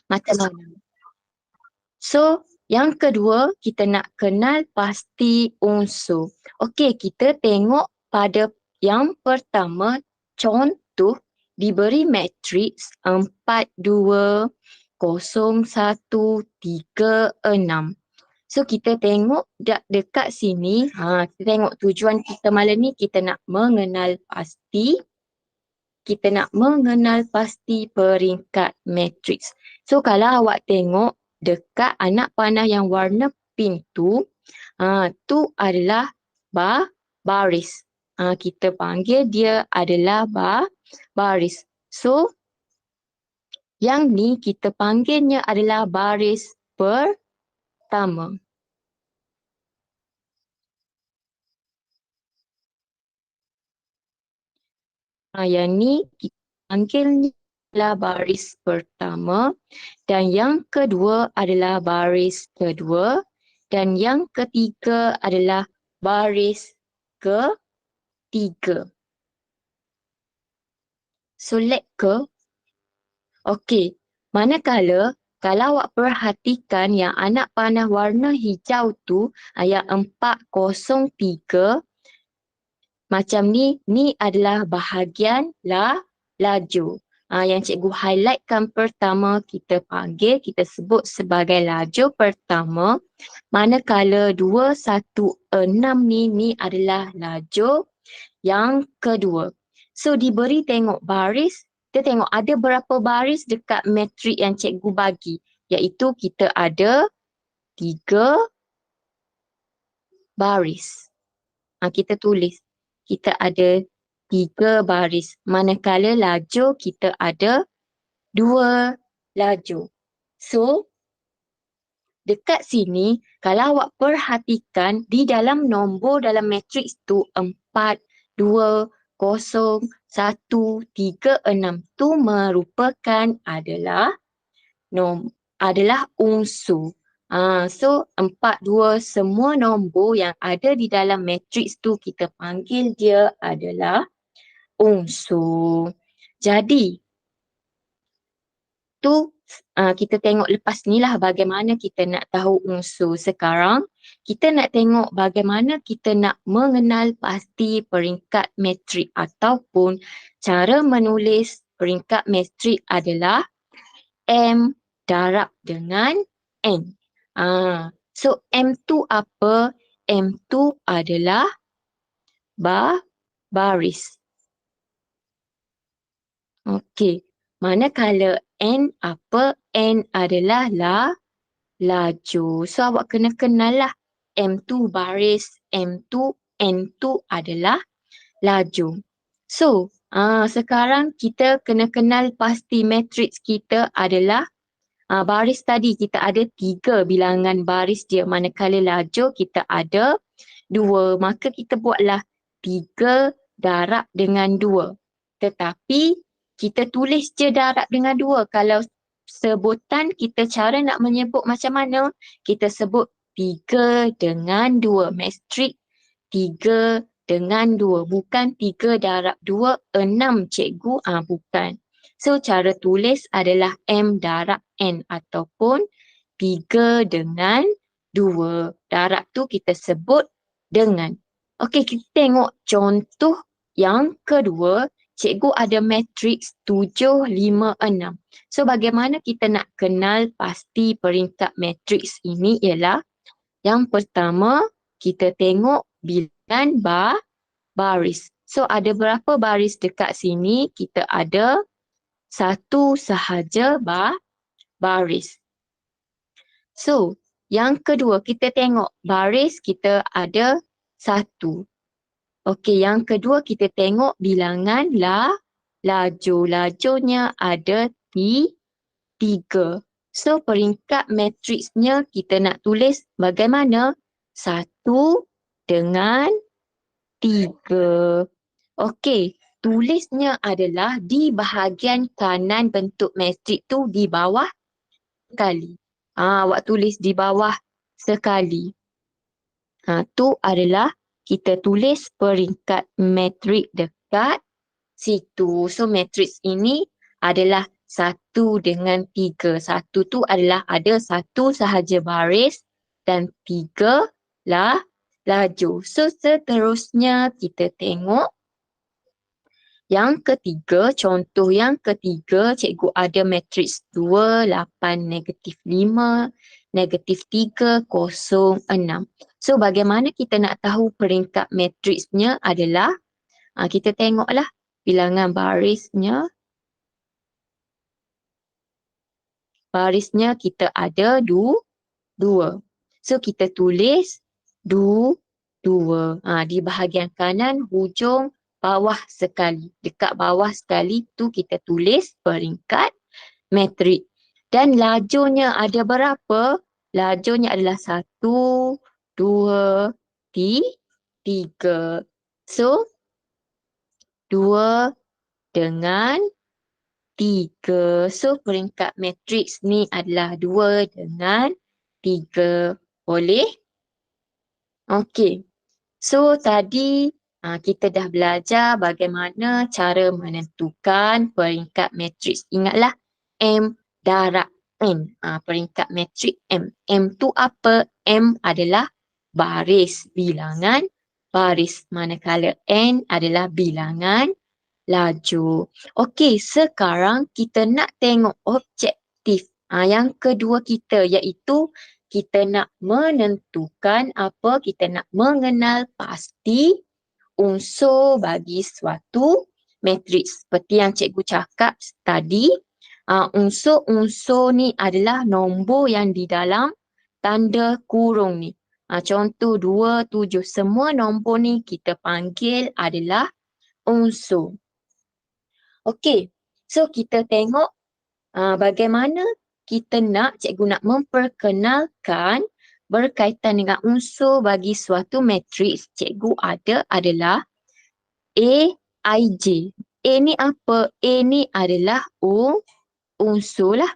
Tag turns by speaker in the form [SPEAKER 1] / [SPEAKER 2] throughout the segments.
[SPEAKER 1] macam mana. So, yang kedua, kita nak kenal pasti unsur. Okey, kita tengok pada yang pertama, contoh diberi matriks 4, 2, 0, 1, 3, 6. So, kita tengok dekat sini, kita tengok tujuan kita malam ni, kita nak mengenal pasti peringkat matriks. So kalau awak tengok dekat anak panah yang warna pink tu, tu adalah baris. Kita panggil dia adalah baris. So yang ni kita panggilnya adalah baris pertama. Yang ni kita panggilnya adalah baris pertama, dan yang kedua adalah baris kedua, dan yang ketiga adalah baris ketiga. Solid ke? Okey, manakala kalau awak perhatikan yang anak panah warna hijau tu, yang 403, macam ni adalah bahagian laju. Yang cikgu highlightkan pertama kita sebut sebagai laju pertama. Manakala 216 ni adalah laju yang kedua. So diberi tengok baris, kita tengok ada berapa baris dekat matrik yang cikgu bagi. Iaitu kita ada 3 baris. Kita tulis. Kita ada 3 baris. Manakala laju kita ada 2 laju. So, dekat sini, kalau awak perhatikan di dalam nombor dalam matriks tu 4, 2, 0, 1, 3, 6 tu merupakan adalah unsur. So 4, 2 semua nombor yang ada di dalam matriks tu kita panggil dia adalah unsur. Jadi tu kita tengok lepas ni lah bagaimana kita nak tahu unsur. Sekarang kita nak tengok bagaimana kita nak mengenal pasti peringkat matrik ataupun cara menulis peringkat matrik adalah M darab dengan N. So M tu apa? M tu adalah baris. Okey. Manakala N apa? N adalah laju. So awak kena kenal lah. M tu baris, N tu adalah laju. So sekarang kita kena kenal pasti matriks kita adalah baris tadi kita ada 3 bilangan baris dia. Manakala laju kita ada 2. Maka kita buatlah 3 darab dengan 2. Tetapi kita tulis je darab dengan 2. Kalau sebutan kita cara nak menyebut macam mana? Kita sebut 3 dengan 2. Matrik 3 dengan 2. Bukan 3 darab 2, 6 cikgu. Bukan. So cara tulis adalah M darab N ataupun 3 dengan 2. Darab tu kita sebut dengan. Okey, kita tengok contoh yang kedua. Cikgu ada matriks 7, 5, 6. So bagaimana kita nak kenal pasti peringkat matriks ini ialah yang pertama kita tengok bilangan baris. So ada berapa baris dekat sini? Kita ada 1 sahaja baris. So yang kedua kita tengok baris kita ada 1. Okey, yang kedua kita tengok bilangan laju. Lajunya ada 3. So peringkat matriksnya kita nak tulis bagaimana? 1 dengan 3. Okey, tulisnya adalah di bahagian kanan bentuk matrik tu di bawah sekali. Awak tulis di bawah sekali. Tu adalah kita tulis peringkat matrik dekat situ. So matriks ini adalah 1 dengan 3. 1 tu adalah ada 1 sahaja baris dan 3 lah laju. So seterusnya kita tengok yang ketiga, contoh yang ketiga, cikgu ada matriks 2, 8, -5, -3, 0, 6. So bagaimana kita nak tahu peringkat matriksnya adalah, kita tengoklah bilangan barisnya. Barisnya kita ada 2. So kita tulis 2. Di bahagian kanan hujung bawah sekali. Dekat bawah sekali tu kita tulis peringkat metrik. Dan lajunya ada berapa? Lajunya adalah 1, 2, 3. So 2 dengan 3. So peringkat matriks ni adalah 2 dengan 3. Boleh? Okey. So tadi kita dah belajar bagaimana cara menentukan peringkat matriks. Ingatlah M darab N. Peringkat matrik M. M tu apa? M adalah baris bilangan baris. Manakala N adalah bilangan laju. Okey, sekarang kita nak tengok objektif. Yang kedua kita iaitu kita nak menentukan apa, kita nak mengenal pasti unsur bagi suatu matriks. Seperti yang cikgu cakap tadi, unsur-unsur ni adalah nombor yang di dalam tanda kurung ni. Contoh 2, 7. Semua nombor ni kita panggil adalah unsur. Okey, so kita tengok bagaimana kita cikgu nak memperkenalkan berkaitan dengan unsur bagi suatu matriks. Cikgu adalah A, I, J. A ni apa? A ni adalah unsur lah.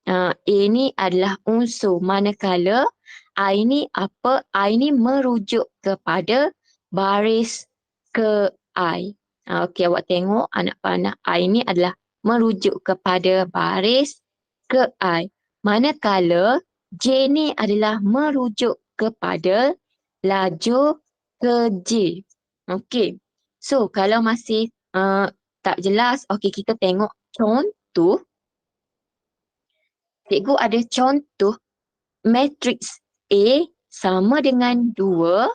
[SPEAKER 1] A ni adalah unsur. Manakala I ni apa? I ni merujuk kepada baris ke I. Okey, awak tengok anak panah I ni adalah merujuk kepada baris ke I. Manakala J ni adalah merujuk kepada laju ke J. Okey. So, kalau masih tak jelas, okey kita tengok contoh. Cikgu ada contoh matriks A sama dengan 2,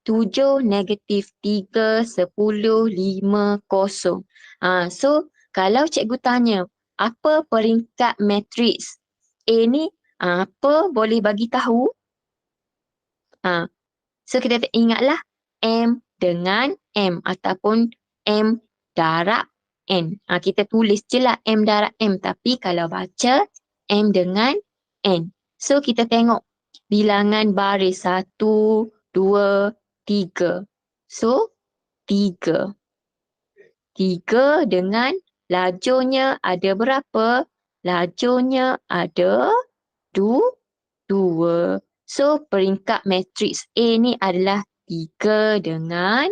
[SPEAKER 1] 7, -3, 10, 5, 0. So, kalau cikgu tanya, apa peringkat matriks A ni? Apa boleh bagi tahu? So, kita ingatlah M dengan M ataupun M darab N. Kita tulis je lah M darab M. Tapi kalau baca M dengan N. So, kita tengok bilangan baris 1, 2, 3. So, 3. 3 dengan lajunya ada berapa? Lajunya ada 2. So, peringkat matriks A ni adalah 3 dengan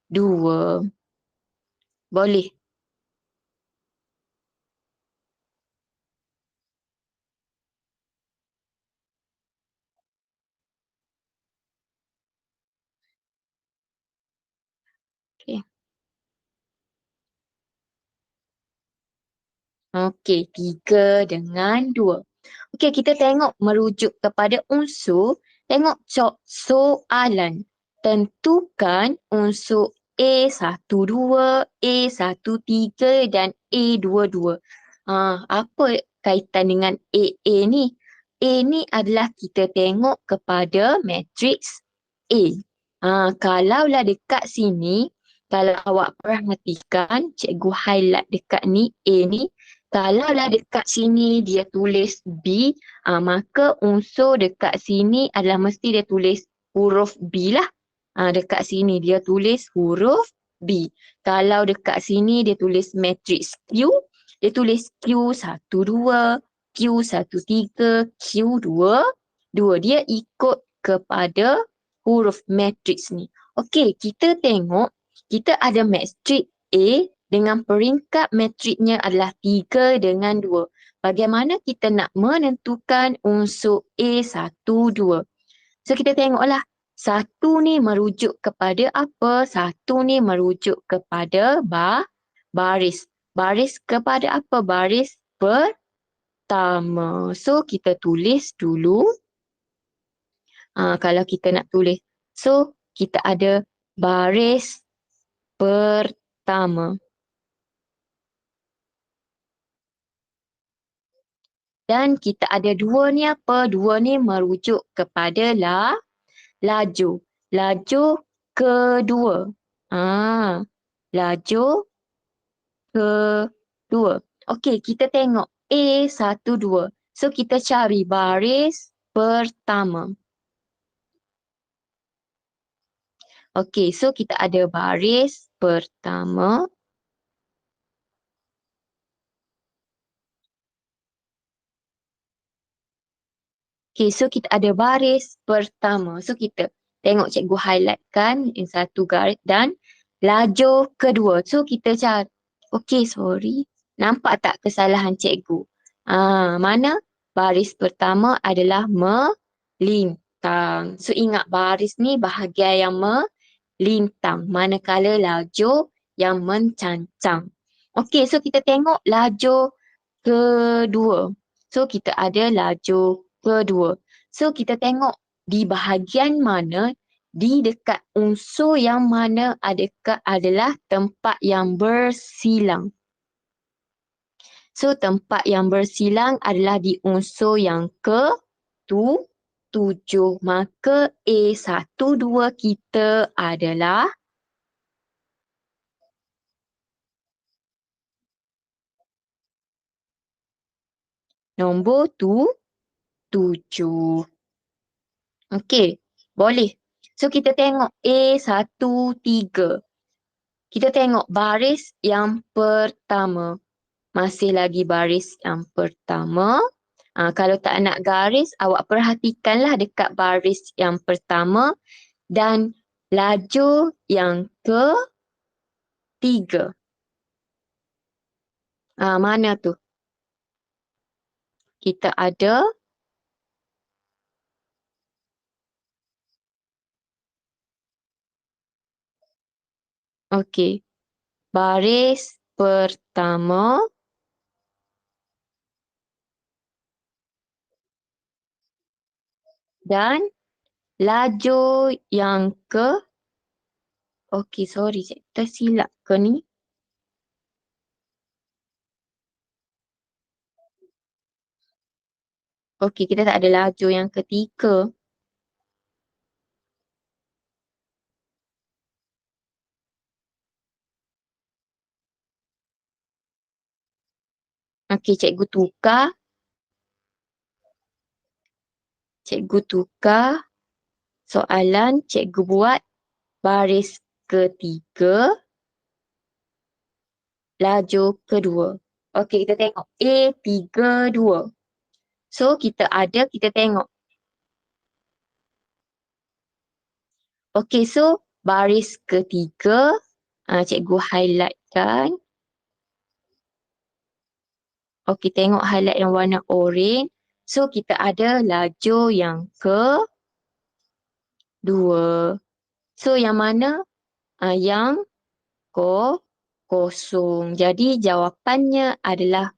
[SPEAKER 1] 2. Boleh? Okay. Okey, 3 dengan 2. Okey, kita tengok merujuk kepada unsur. Tengok soalan. Tentukan unsur A12, A13 dan A22. Apa kaitan dengan AA ni? A ni adalah kita tengok kepada matriks A. Kalaulah dekat sini, kalau awak perhatikan, cikgu highlight dekat ni, A ni. Kalaulah dekat sini dia tulis B, maka unsur dekat sini adalah mesti dia tulis huruf B lah. Dekat sini dia tulis huruf B. Kalau dekat sini dia tulis matriks Q, dia tulis Q12, Q13, Q22. Dia ikut kepada huruf matriks ni. Okey, kita tengok kita ada matriks A dengan peringkat matriknya adalah 3 dengan 2. Bagaimana kita nak menentukan unsur A1, 2? So kita tengoklah. Satu ni merujuk kepada apa? Satu ni merujuk kepada baris. Baris kepada apa? Baris pertama. So kita tulis dulu. Kalau kita nak tulis. So kita ada baris pertama. Dan kita ada dua ni apa? Dua ni merujuk kepada laju. Laju kedua. Laju kedua. Okey, kita tengok A1, 2. So, kita cari baris pertama. Okey, so kita ada baris pertama. Okay, so kita ada baris pertama. So kita tengok cikgu highlight kan yang satu garis dan laju kedua. So kita cari. Okay, sorry. Nampak tak kesalahan cikgu? Mana? Baris pertama adalah melintang. So ingat baris ni bahagian yang melintang. Manakala laju yang mencancang. Okay, so kita tengok laju kedua. So kita ada laju kedua. So kita tengok di bahagian mana, di dekat unsur yang mana adalah tempat yang bersilang. So tempat yang bersilang adalah di unsur yang ke-7. Maka A1, 2 kita adalah nombor 7. Okey, boleh. So kita tengok A1, 3. Kita tengok baris yang pertama. Masih lagi baris yang pertama. Kalau tak nak garis, awak perhatikanlah dekat baris yang pertama dan laju yang ketiga. Mana tu? Kita ada okey. Baris pertama dan laju yang okey, sorry, saya tersilap ke ni? Okey, kita tak ada laju yang ketiga. Okey, cikgu tukar. Cikgu tukar soalan, cikgu buat baris ketiga, laju kedua. Okey, kita tengok A32. So, kita tengok. Okey, so baris ketiga, cikgu highlightkan. Okey, tengok highlight yang warna oren. So, kita ada laju yang kedua. So, yang mana? Yang kosong. Jadi, jawapannya adalah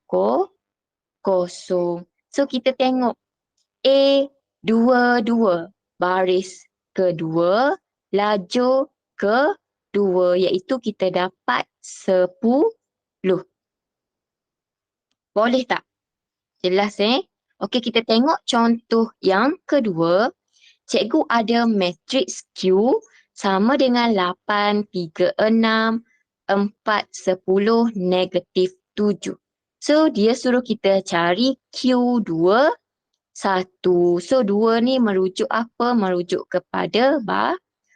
[SPEAKER 1] kosong. So, kita tengok A22. Baris kedua, laju kedua. Iaitu kita dapat 10. Boleh tak? Jelas Okey, kita tengok contoh yang kedua. Cikgu ada matriks Q sama dengan 8, 3, 6, 4, 10, negatif 7. So, dia suruh kita cari Q2, 1. So, 2 ni merujuk apa? Merujuk kepada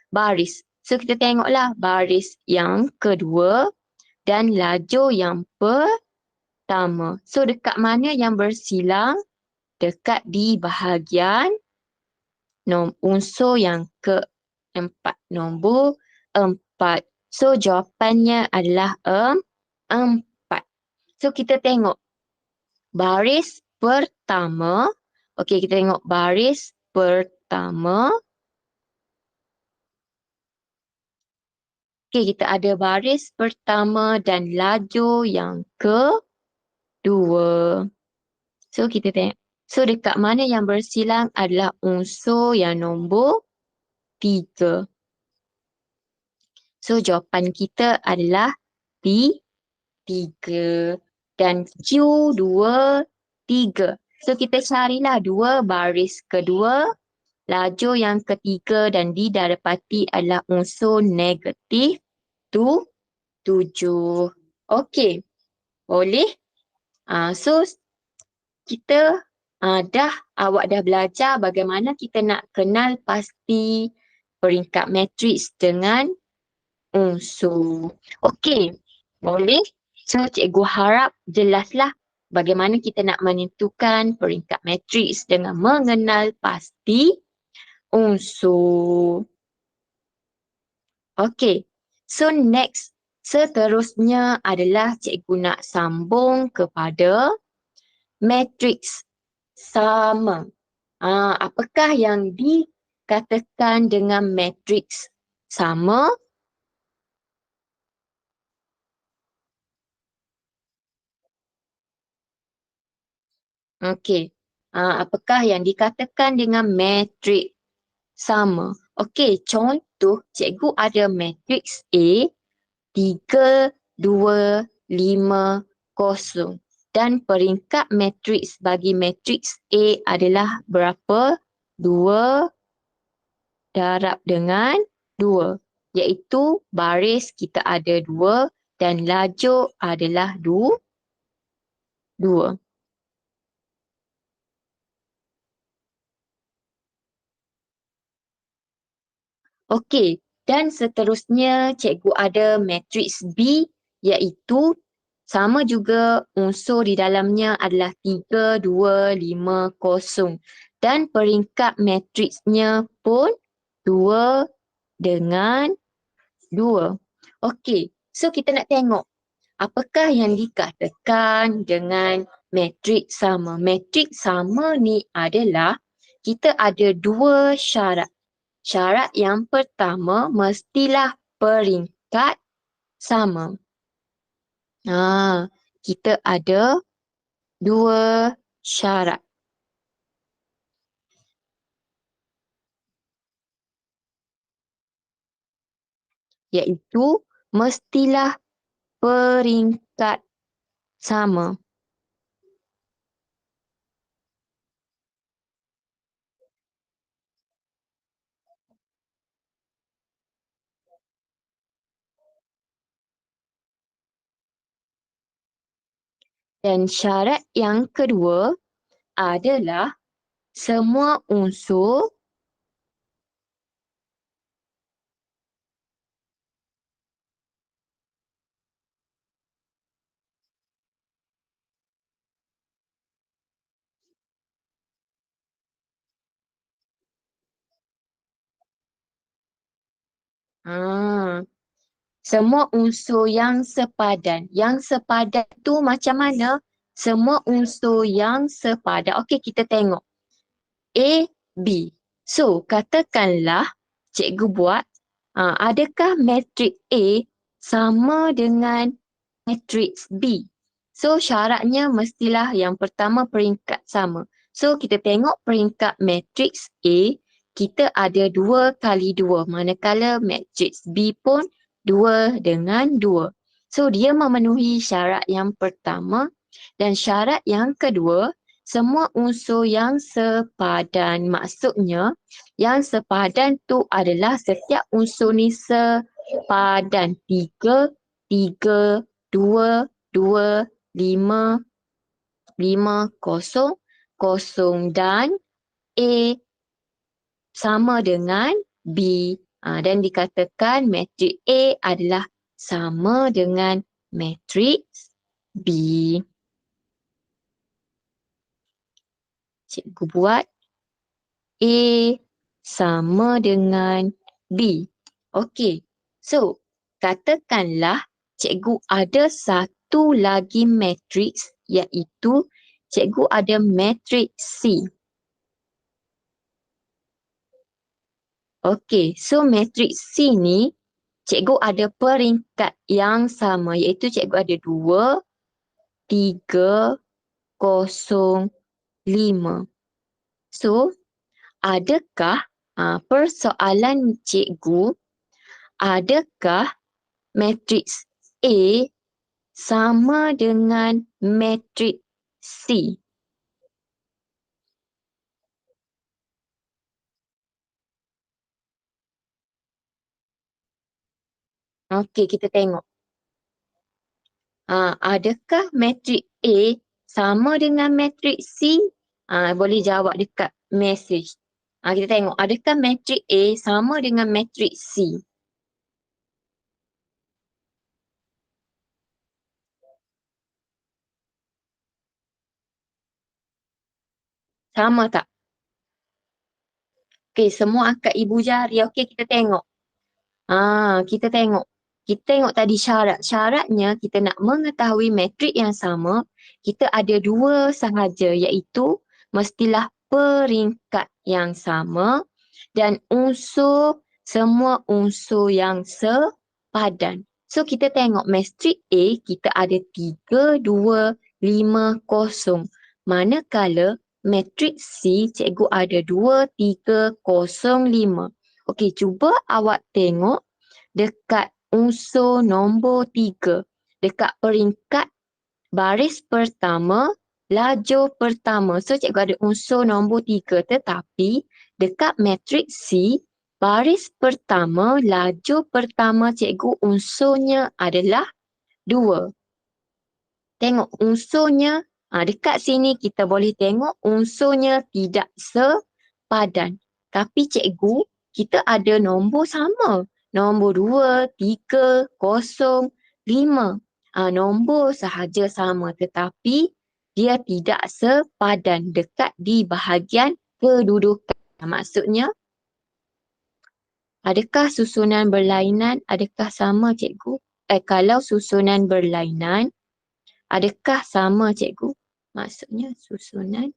[SPEAKER 1] baris. So, kita tengoklah baris yang kedua dan laju yang pertama. So, dekat mana yang bersilang? Dekat di bahagian unsur yang keempat. Nombor 4. So, jawapannya adalah 4. So, kita tengok baris pertama. Okey, kita tengok baris pertama. Okey, kita ada baris pertama dan lajur yang kedua. So, kita tengok. So, dekat mana yang bersilang adalah unsur yang nombor 3. So, jawapan kita adalah D, 3. Dan Q, 2, 3. So, kita carilah dua baris kedua, lajur yang ketiga dan didapati adalah unsur negatif 7. Okey, boleh? So, kita awak dah belajar bagaimana kita nak kenal pasti peringkat matriks dengan unsur. Okey, boleh? So, cikgu harap jelaslah bagaimana kita nak menentukan peringkat matriks dengan mengenal pasti unsur. Okey, so next, seterusnya adalah cikgu nak sambung kepada matriks sama. Apakah yang dikatakan dengan matriks sama? Okey. Apakah yang dikatakan dengan matriks sama? Okey, contoh cikgu ada matriks A 3, 2, 5, 0. Dan peringkat matriks bagi matriks A adalah berapa? 2 darab dengan 2. Iaitu baris kita ada 2 dan lajur adalah 2. Okey, dan seterusnya cikgu ada matriks B iaitu sama juga unsur di dalamnya adalah 3, 2, 5, 0. Dan peringkat matriksnya pun 2 dengan 2. Okey, so kita nak tengok apakah yang dikatakan dengan matriks sama. Matriks sama ni adalah kita ada dua syarat. Syarat yang pertama mestilah peringkat sama. Kita ada dua syarat. Iaitu mestilah peringkat sama. Dan syarat yang kedua adalah semua unsur semua unsur yang sepadan. Yang sepadan tu macam mana? Semua unsur yang sepadan. Okey, kita tengok. A, B. So, katakanlah cikgu buat, adakah matriks A sama dengan matriks B? So, syaratnya mestilah yang pertama peringkat sama. So, kita tengok peringkat matriks A, kita ada 2 kali 2. Manakala matriks B pun 2 dengan 2. So, dia memenuhi syarat yang pertama dan syarat yang kedua, semua unsur yang sepadan. Maksudnya, yang sepadan tu adalah setiap unsur ni sepadan. 3, 3, 2, 2, 5, 5, 0, 0 dan A sama dengan B. Dan dikatakan matriks A adalah sama dengan matriks B. Cikgu buat A sama dengan B. Okey, so katakanlah cikgu ada satu lagi matriks iaitu cikgu ada matriks C. Okey, so matriks C ni cikgu ada peringkat yang sama iaitu cikgu ada 2, 3, 0, 5. So, adakah persoalan cikgu, adakah matriks A sama dengan matriks C? Okey, kita tengok. Adakah matriks A sama dengan matriks C? Boleh jawab dekat message. Kita tengok, adakah matriks A sama dengan matriks C? Sama tak? Okey, semua angkat ibu jari. Okey, kita tengok. Kita tengok. Kita tengok tadi syarat. Syaratnya kita nak mengetahui matrik yang sama, kita ada dua sahaja iaitu mestilah peringkat yang sama dan semua unsur yang sepadan. So kita tengok matrik A kita ada 3, 2, 5, 0. Manakala matrik C cikgu ada 2, 3, 0, 5. Okey, cuba awak tengok dekat unsur nombor 3. Dekat peringkat baris pertama, lajur pertama. So, cikgu ada unsur nombor 3. Tetapi dekat matrik C, baris pertama, lajur pertama cikgu unsurnya adalah 2. Tengok unsurnya, dekat sini kita boleh tengok unsurnya tidak sepadan. Tapi cikgu, kita ada nombor sama. Nombor 2, 3, 0, 5. Nombor sahaja sama tetapi dia tidak sepadan dekat di bahagian kedudukan. Maksudnya, adakah susunan berlainan? Adakah sama cikgu? Kalau susunan berlainan, adakah sama cikgu? Maksudnya susunan.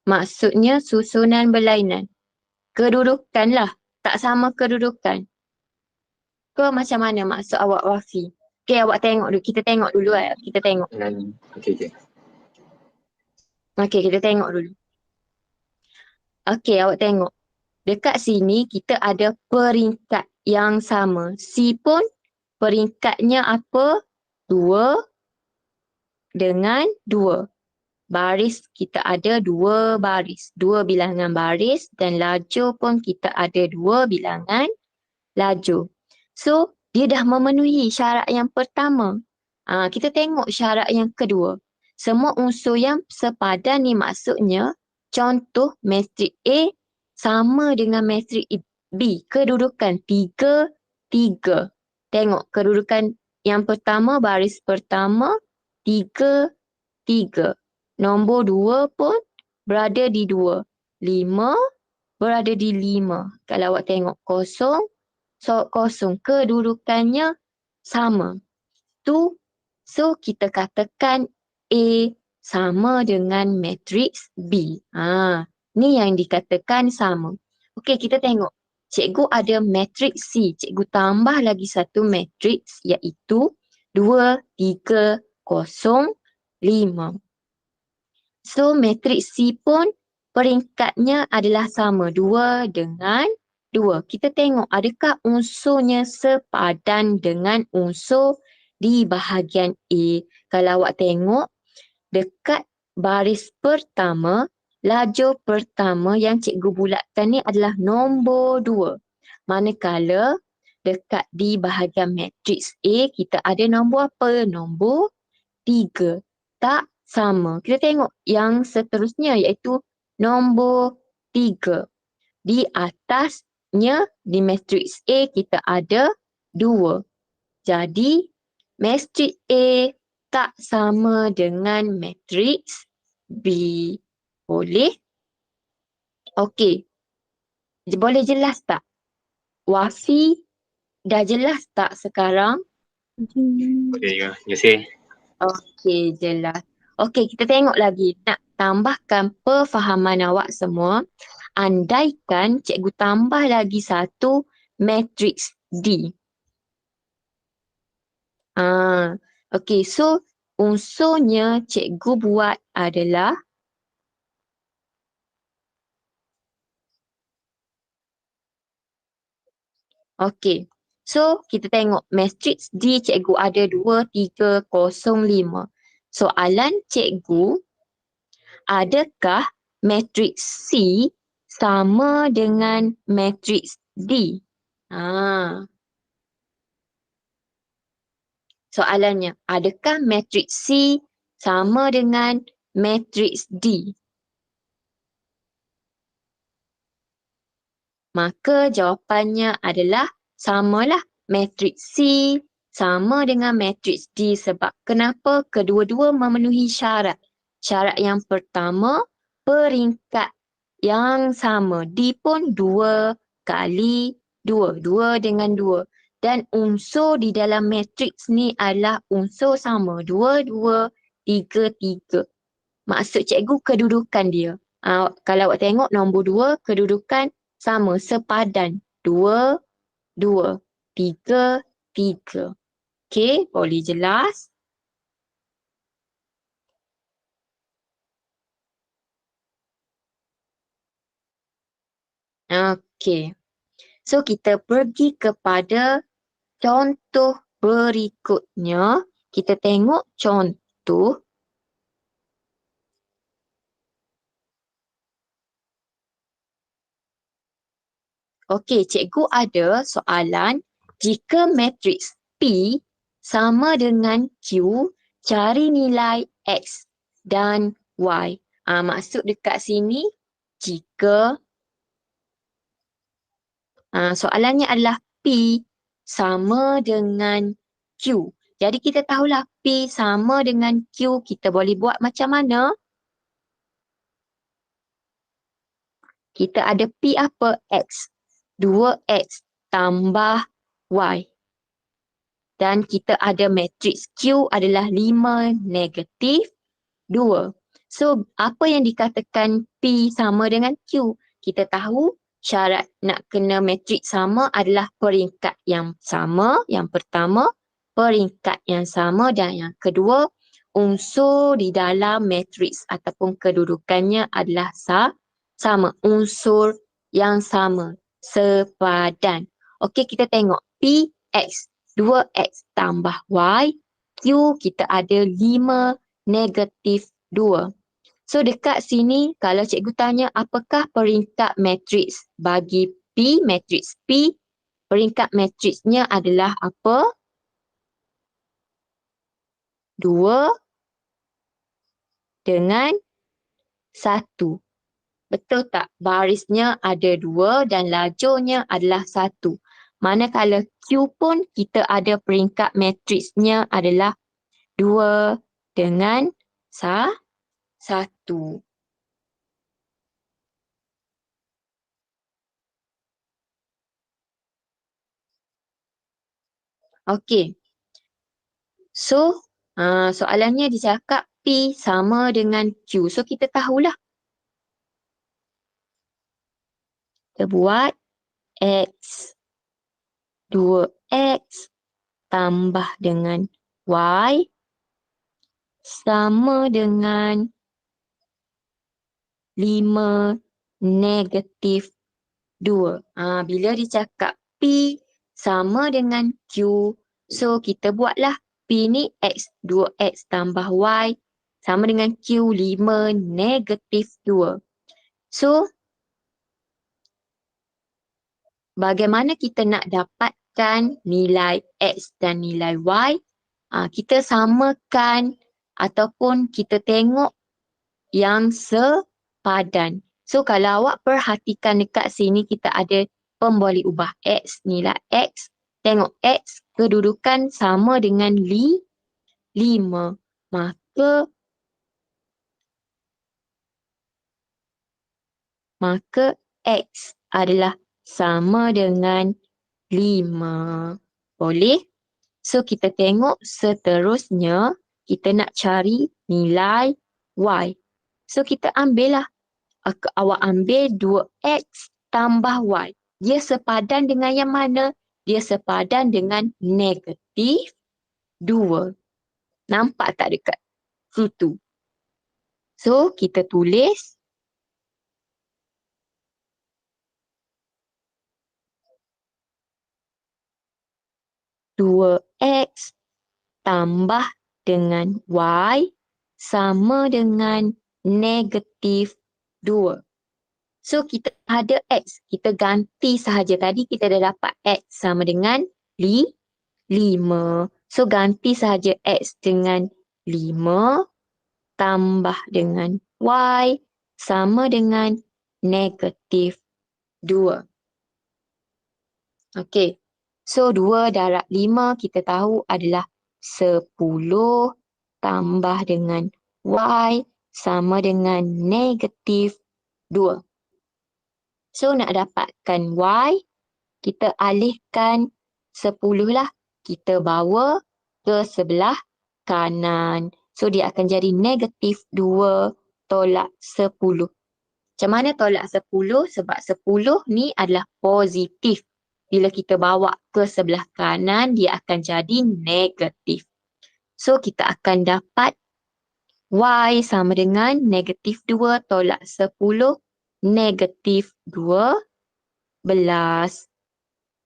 [SPEAKER 1] Maksudnya susunan berlainan. Kedudukan lah. Tak sama kedudukan. Ke macam mana maksud awak Wafi? Okay, awak tengok dulu. Kita tengok dulu. Kita tengok.
[SPEAKER 2] Okay.
[SPEAKER 1] Okay, kita tengok dulu. Okay, awak tengok. Dekat sini kita ada peringkat yang sama. C pun peringkatnya apa? 2 dengan 2. Baris kita ada 2 baris. 2 bilangan baris dan lajur pun kita ada 2 bilangan lajur. So, dia dah memenuhi syarat yang pertama. Kita tengok syarat yang kedua. Semua unsur yang sepadan ni maksudnya contoh matrik A sama dengan matrik B. Kedudukan 3, 3. Tengok kedudukan yang pertama, baris pertama, 3, 3. Nombor 2 pun berada di 2. 5 berada di 5. Kalau awak tengok 0, so 0. Kedudukannya sama. So kita katakan A sama dengan matriks B. Ni yang dikatakan sama. Okey, kita tengok. Cikgu ada matriks C. Cikgu tambah lagi satu matriks iaitu 2, 3, 0, 5. So, matriks C pun peringkatnya adalah sama. 2 dengan 2. Kita tengok adakah unsurnya sepadan dengan unsur di bahagian A. Kalau awak tengok dekat baris pertama, lajur pertama yang cikgu bulatkan ni adalah nombor 2. Manakala dekat di bahagian matriks A, kita ada nombor apa? Nombor 3. Tak sama. Kita tengok yang seterusnya iaitu nombor 3. Di atasnya di matriks A kita ada 2. Jadi matriks A tak sama dengan matriks B. Boleh? Okey. Boleh jelas tak? Wafi, dah jelas tak sekarang?
[SPEAKER 2] Okey ke? Terima kasih.
[SPEAKER 1] Okey, jelas. Okey, kita tengok lagi. Nak tambahkan perfahaman awak semua. Andaikan cikgu tambah lagi satu matriks D. Okey, so unsurnya cikgu buat adalah, okey. So, kita tengok matriks D cikgu ada 2, 3, 0, 5. Soalan cikgu, adakah matriks C sama dengan matriks D? Soalannya, adakah matriks C sama dengan matriks D? Maka jawapannya adalah samalah. Matriks C sama dengan matriks D sebab kenapa? Kedua-dua memenuhi syarat. Syarat yang pertama, peringkat yang sama. D pun 2 kali 2. 2 dengan 2. Dan unsur di dalam matriks ni adalah unsur sama. 2, 2, 3, 3. Maksud cikgu kedudukan dia. Kalau awak tengok nombor 2, kedudukan sama, sepadan. 2, 2, 3, 3. Okey, boleh jelas? Okey. So, kita pergi kepada contoh berikutnya. Kita tengok contoh. Okey, cikgu ada soalan. Jika matriks P sama dengan Q, cari nilai X dan Y. Maksud dekat sini, jika soalannya adalah P sama dengan Q. Jadi kita tahulah P sama dengan Q, kita boleh buat macam mana? Kita ada P apa? X. 2X tambah Y. Dan kita ada matriks Q adalah 5 negatif 2. So, apa yang dikatakan P sama dengan Q? Kita tahu syarat nak kena matriks sama adalah peringkat yang sama, yang pertama, peringkat yang sama dan yang kedua, unsur di dalam matriks ataupun kedudukannya adalah sama, unsur yang sama, sepadan. Okey, kita tengok P, X, 2X tambah Y, Q kita ada 5 negatif 2. So dekat sini kalau cikgu tanya apakah peringkat matriks bagi P, matriks P, peringkat matriksnya adalah apa? 2 dengan 1. Betul tak? Barisnya ada 2 dan lajurnya adalah 1. Manakala Q pun kita ada peringkat matriksnya adalah 2 dengan 1. Okey. So, soalannya dicakap P sama dengan Q. So, kita tahulah. Kita buat X. 2X tambah dengan Y sama dengan 5 negatif 2. Bila dicakap P sama dengan Q, so kita buatlah P ni X, 2X tambah Y sama dengan Q, 5 negatif 2. So, bagaimana kita nak dapatkan nilai X dan nilai Y? Kita samakan ataupun kita tengok yang sepadan. So kalau awak perhatikan dekat sini kita ada pemboleh ubah X, nilai X. Tengok X kedudukan sama dengan 5. Maka X adalah sama dengan 5. Boleh? So, kita tengok seterusnya, kita nak cari nilai Y. So, kita ambil lah. Awak ambil 2X tambah Y. Dia sepadan dengan yang mana? Dia sepadan dengan negatif 2. Nampak tak dekat situ? So, kita tulis 2X tambah dengan Y sama dengan negatif 2. So, kita ada X. Kita ganti sahaja. Tadi kita dah dapat X sama dengan 5. So, ganti sahaja X dengan 5 tambah dengan Y sama dengan negatif 2. Okey. So, 2 darab 5 kita tahu adalah 10 tambah dengan Y sama dengan negatif 2. So, nak dapatkan Y, kita alihkan 10 lah. Kita bawa ke sebelah kanan. So, dia akan jadi negatif 2 tolak 10. Macam mana tolak 10? Sebab 10 ni adalah positif. Bila kita bawa ke sebelah kanan, dia akan jadi negatif. So, kita akan dapat Y sama dengan negatif 2 tolak 10, negatif 12.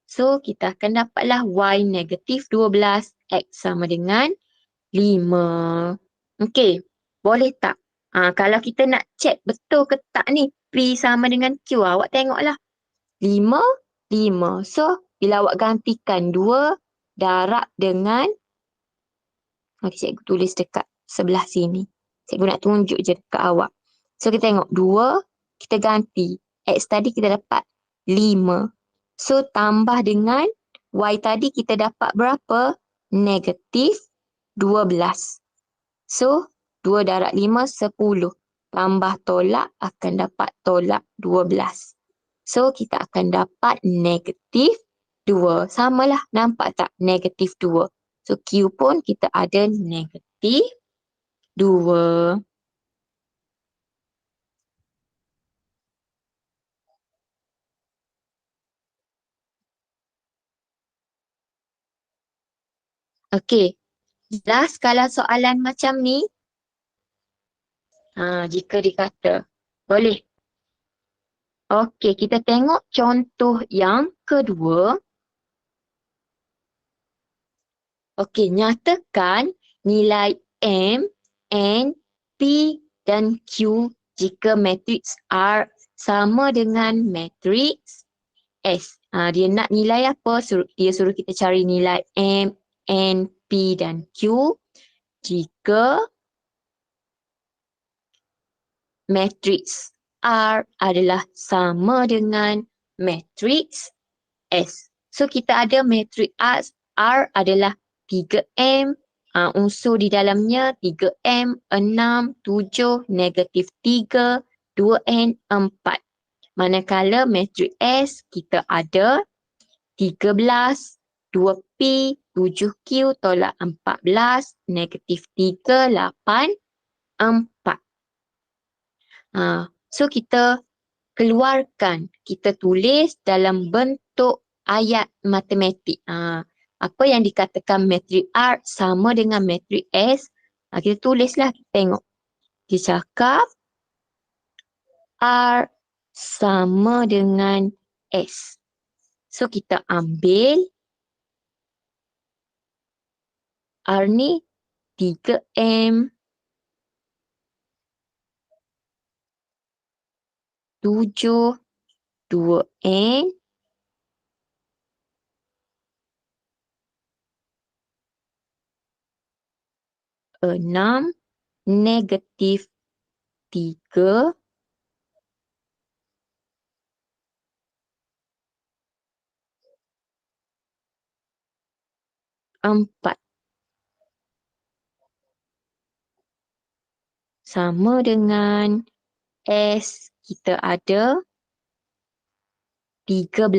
[SPEAKER 1] So, kita akan dapatlah Y negatif 12, X sama dengan 5. Okey, boleh tak? Kalau kita nak check betul ke tak ni, P sama dengan Q, awak tengoklah. 5, 5. So, bila awak gantikan 2 darab dengan, cikgu tulis dekat sebelah sini. Cikgu nak tunjuk je dekat awak. So, kita tengok 2, kita ganti. X tadi kita dapat 5. So, tambah dengan Y tadi kita dapat berapa? Negatif 12. So, 2 darab 5, 10. Tambah tolak akan dapat tolak 12. So, kita akan dapat negatif 2. Samalah, nampak tak? Negatif 2. So, Q pun kita ada negatif 2. Okey, jelas kalau soalan macam ni? Jika dikata. Boleh. Okey, kita tengok contoh yang kedua. Okey, nyatakan nilai M, N, P dan Q jika matriks R sama dengan matriks S. Dia nak nilai apa? Dia suruh kita cari nilai M, N, P dan Q jika matriks R adalah sama dengan matriks S. So, kita ada matriks R adalah 3M, unsur di dalamnya 3M, 6, 7, negatif 3, 2N, 4. Manakala matriks S kita ada 13, 2P, 7Q tolak 14, negatif 3, 8, 4. So, kita keluarkan, kita tulis dalam bentuk ayat matematik. Apa yang dikatakan matrik R sama dengan matrik S, kita tulislah, kita tengok. Dia cakap R sama dengan S. So, kita ambil R ni 3M, 7, 2N, 6, negatif 3, 4. Sama dengan S kita ada 13.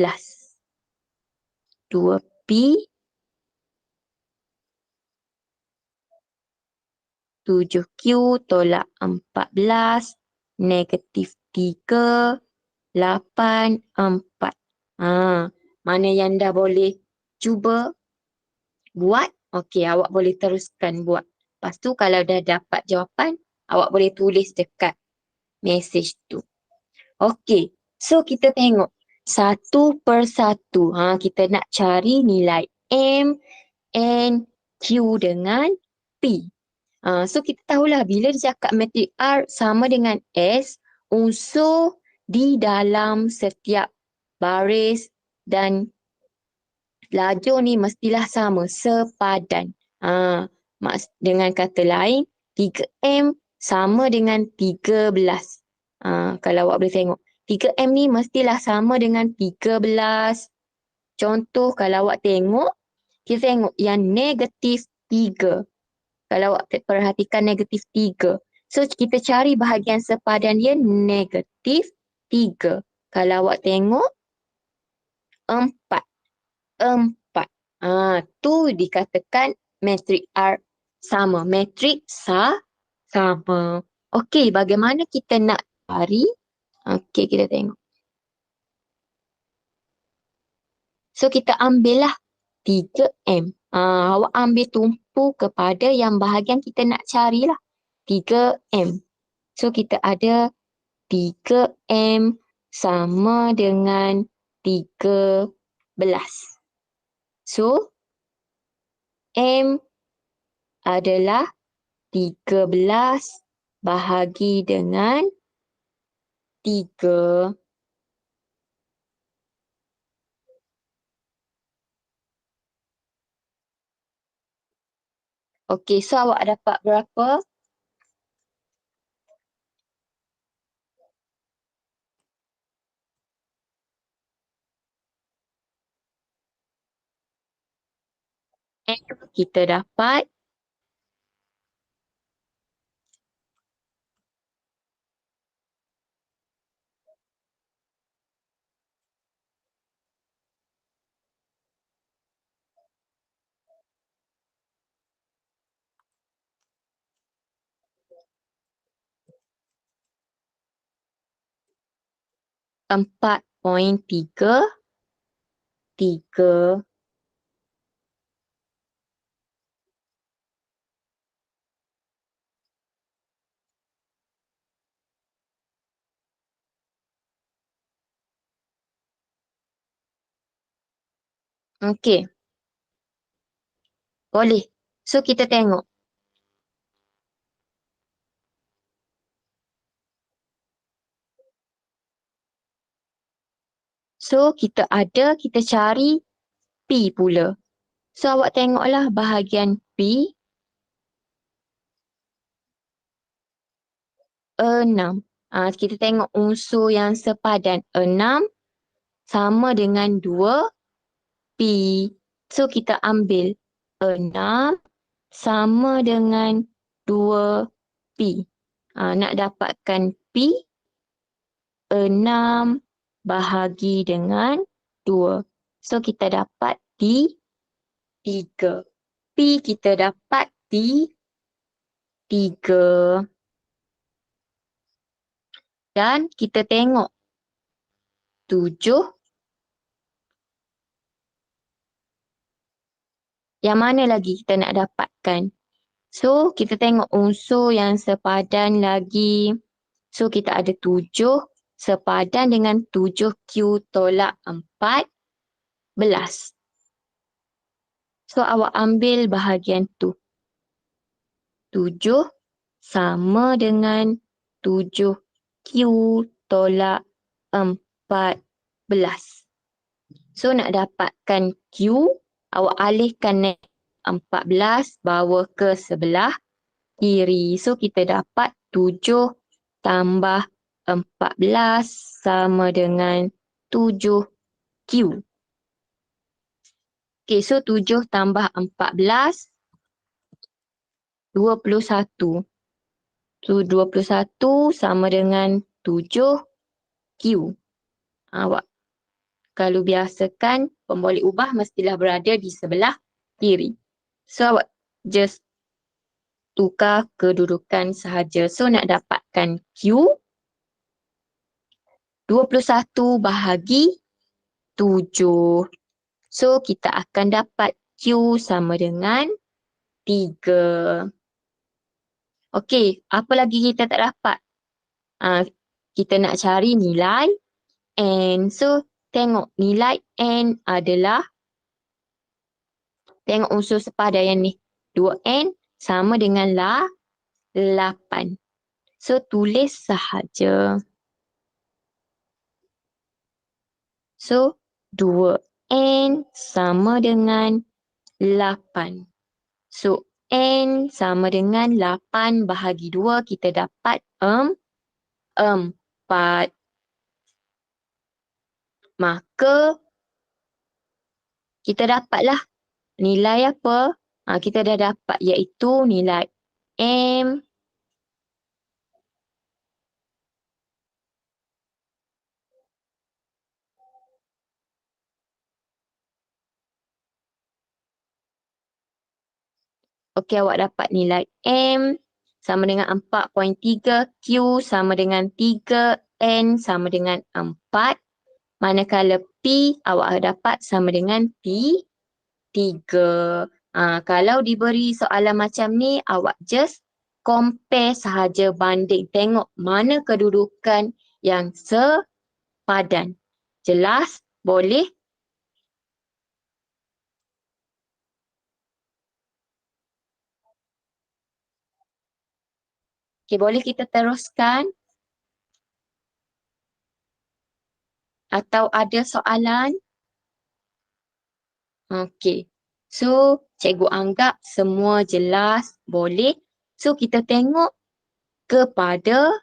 [SPEAKER 1] 2P, 7Q tolak 14, negatif 3, 8, 4. Mana yang dah boleh cuba buat? Okey, awak boleh teruskan buat. Lepas tu kalau dah dapat jawapan, awak boleh tulis dekat mesej tu. Okey, so kita tengok satu per satu. Kita nak cari nilai M, N, Q dengan P. So kita tahulah bila dia cakap matrik R sama dengan S, unsur di dalam setiap baris dan lajur ni mestilah sama, sepadan. Dengan kata lain, 3M sama dengan 13. Kalau awak boleh tengok, 3M ni mestilah sama dengan 13. Contoh kalau awak tengok, kita tengok yang negatif 3. Kalau awak perhatikan negatif 3. So kita cari bahagian sepadan dia negatif 3. Kalau awak tengok, 4. 4. Tu dikatakan matrik R sama. Matrik sama. Okey, bagaimana kita nak cari? Okey, kita tengok. So kita ambil lah 3M. Awak ambil tumpu kepada yang bahagian kita nak carilah. 3M. So kita ada 3M sama dengan 13. So M adalah 13 bahagi dengan 3. Okey, so awak dapat berapa? M kita dapat 4.33. Okey. Boleh. So kita tengok. So kita cari P pula. So awak tengoklah bahagian P 6. Kita tengok unsur yang sepadan 6 sama dengan 2P. So kita ambil 6 sama dengan 2P. Nak dapatkan P, 6 bahagi dengan 2. So kita dapat di 3. P kita dapat di 3. Dan kita tengok 7. Yang mana lagi kita nak dapatkan? So kita tengok unsur yang sepadan lagi. So kita ada 7 sepadan dengan 7Q tolak 14. So awak ambil bahagian tu. 7 sama dengan 7Q tolak 14. So nak dapatkan Q, awak alihkan 14 bawa ke sebelah kiri. So kita dapat 7 tambah 14 sama dengan 7Q. Okay, so 7 tambah 14, 21. So 21 sama dengan 7Q. Awak kalau biasakan pemboleh ubah mestilah berada di sebelah kiri. So, awak just tukar kedudukan sahaja. So, nak dapatkan Q, 21 bahagi 7. So, kita akan dapat Q sama dengan 3. Okey, apa lagi kita tak dapat? Kita nak cari nilai N. So, tengok nilai N adalah, tengok unsur sepadan ni. 2N sama dengan 8. So, tulis sahaja. So, 2N sama dengan 8. So, N sama dengan 8 bahagi 2, kita dapat 4. Maka, kita dapatlah nilai apa? Kita dah dapat iaitu nilai M Okey, awak dapat nilai M sama dengan 4.3, Q sama dengan 3, N sama dengan 4. Manakala P awak dapat sama dengan P 3. Kalau diberi soalan macam ni, awak just compare sahaja, banding. Tengok mana kedudukan yang sepadan. Jelas? Boleh? Okey, boleh kita teruskan? Atau ada soalan? Okey. So, cikgu anggap semua jelas, boleh. So, kita tengok kepada,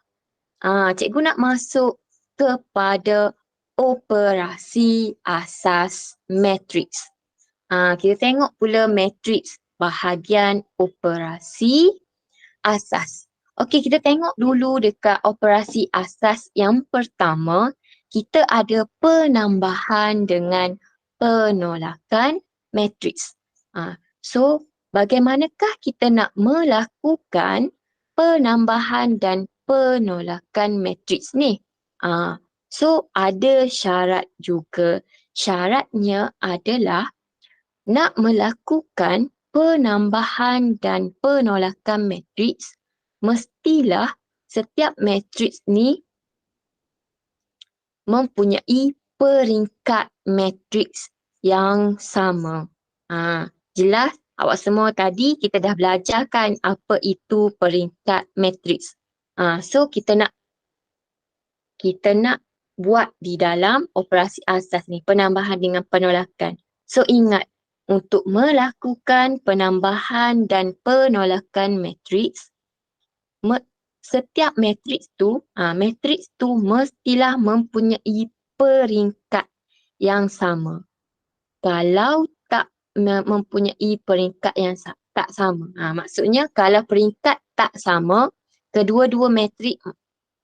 [SPEAKER 1] cikgu nak masuk kepada operasi asas matriks. Kita tengok pula matriks bahagian operasi asas. Okey, kita tengok dulu dekat operasi asas yang pertama, kita ada penambahan dengan penolakan matriks. So, bagaimanakah kita nak melakukan penambahan dan penolakan matriks ni? So, ada syarat juga. Syaratnya adalah nak melakukan penambahan dan penolakan matriks, mestilah setiap matriks ni mempunyai peringkat matriks yang sama. Jelas? Awak semua tadi kita dah belajarkan apa itu peringkat matriks. So kita nak buat di dalam operasi asas ni, penambahan dengan penolakan. So ingat, untuk melakukan penambahan dan penolakan matriks, setiap matriks tu mestilah mempunyai peringkat yang sama. Kalau tak mempunyai peringkat yang tak sama, maksudnya kalau peringkat tak sama, kedua-dua matriks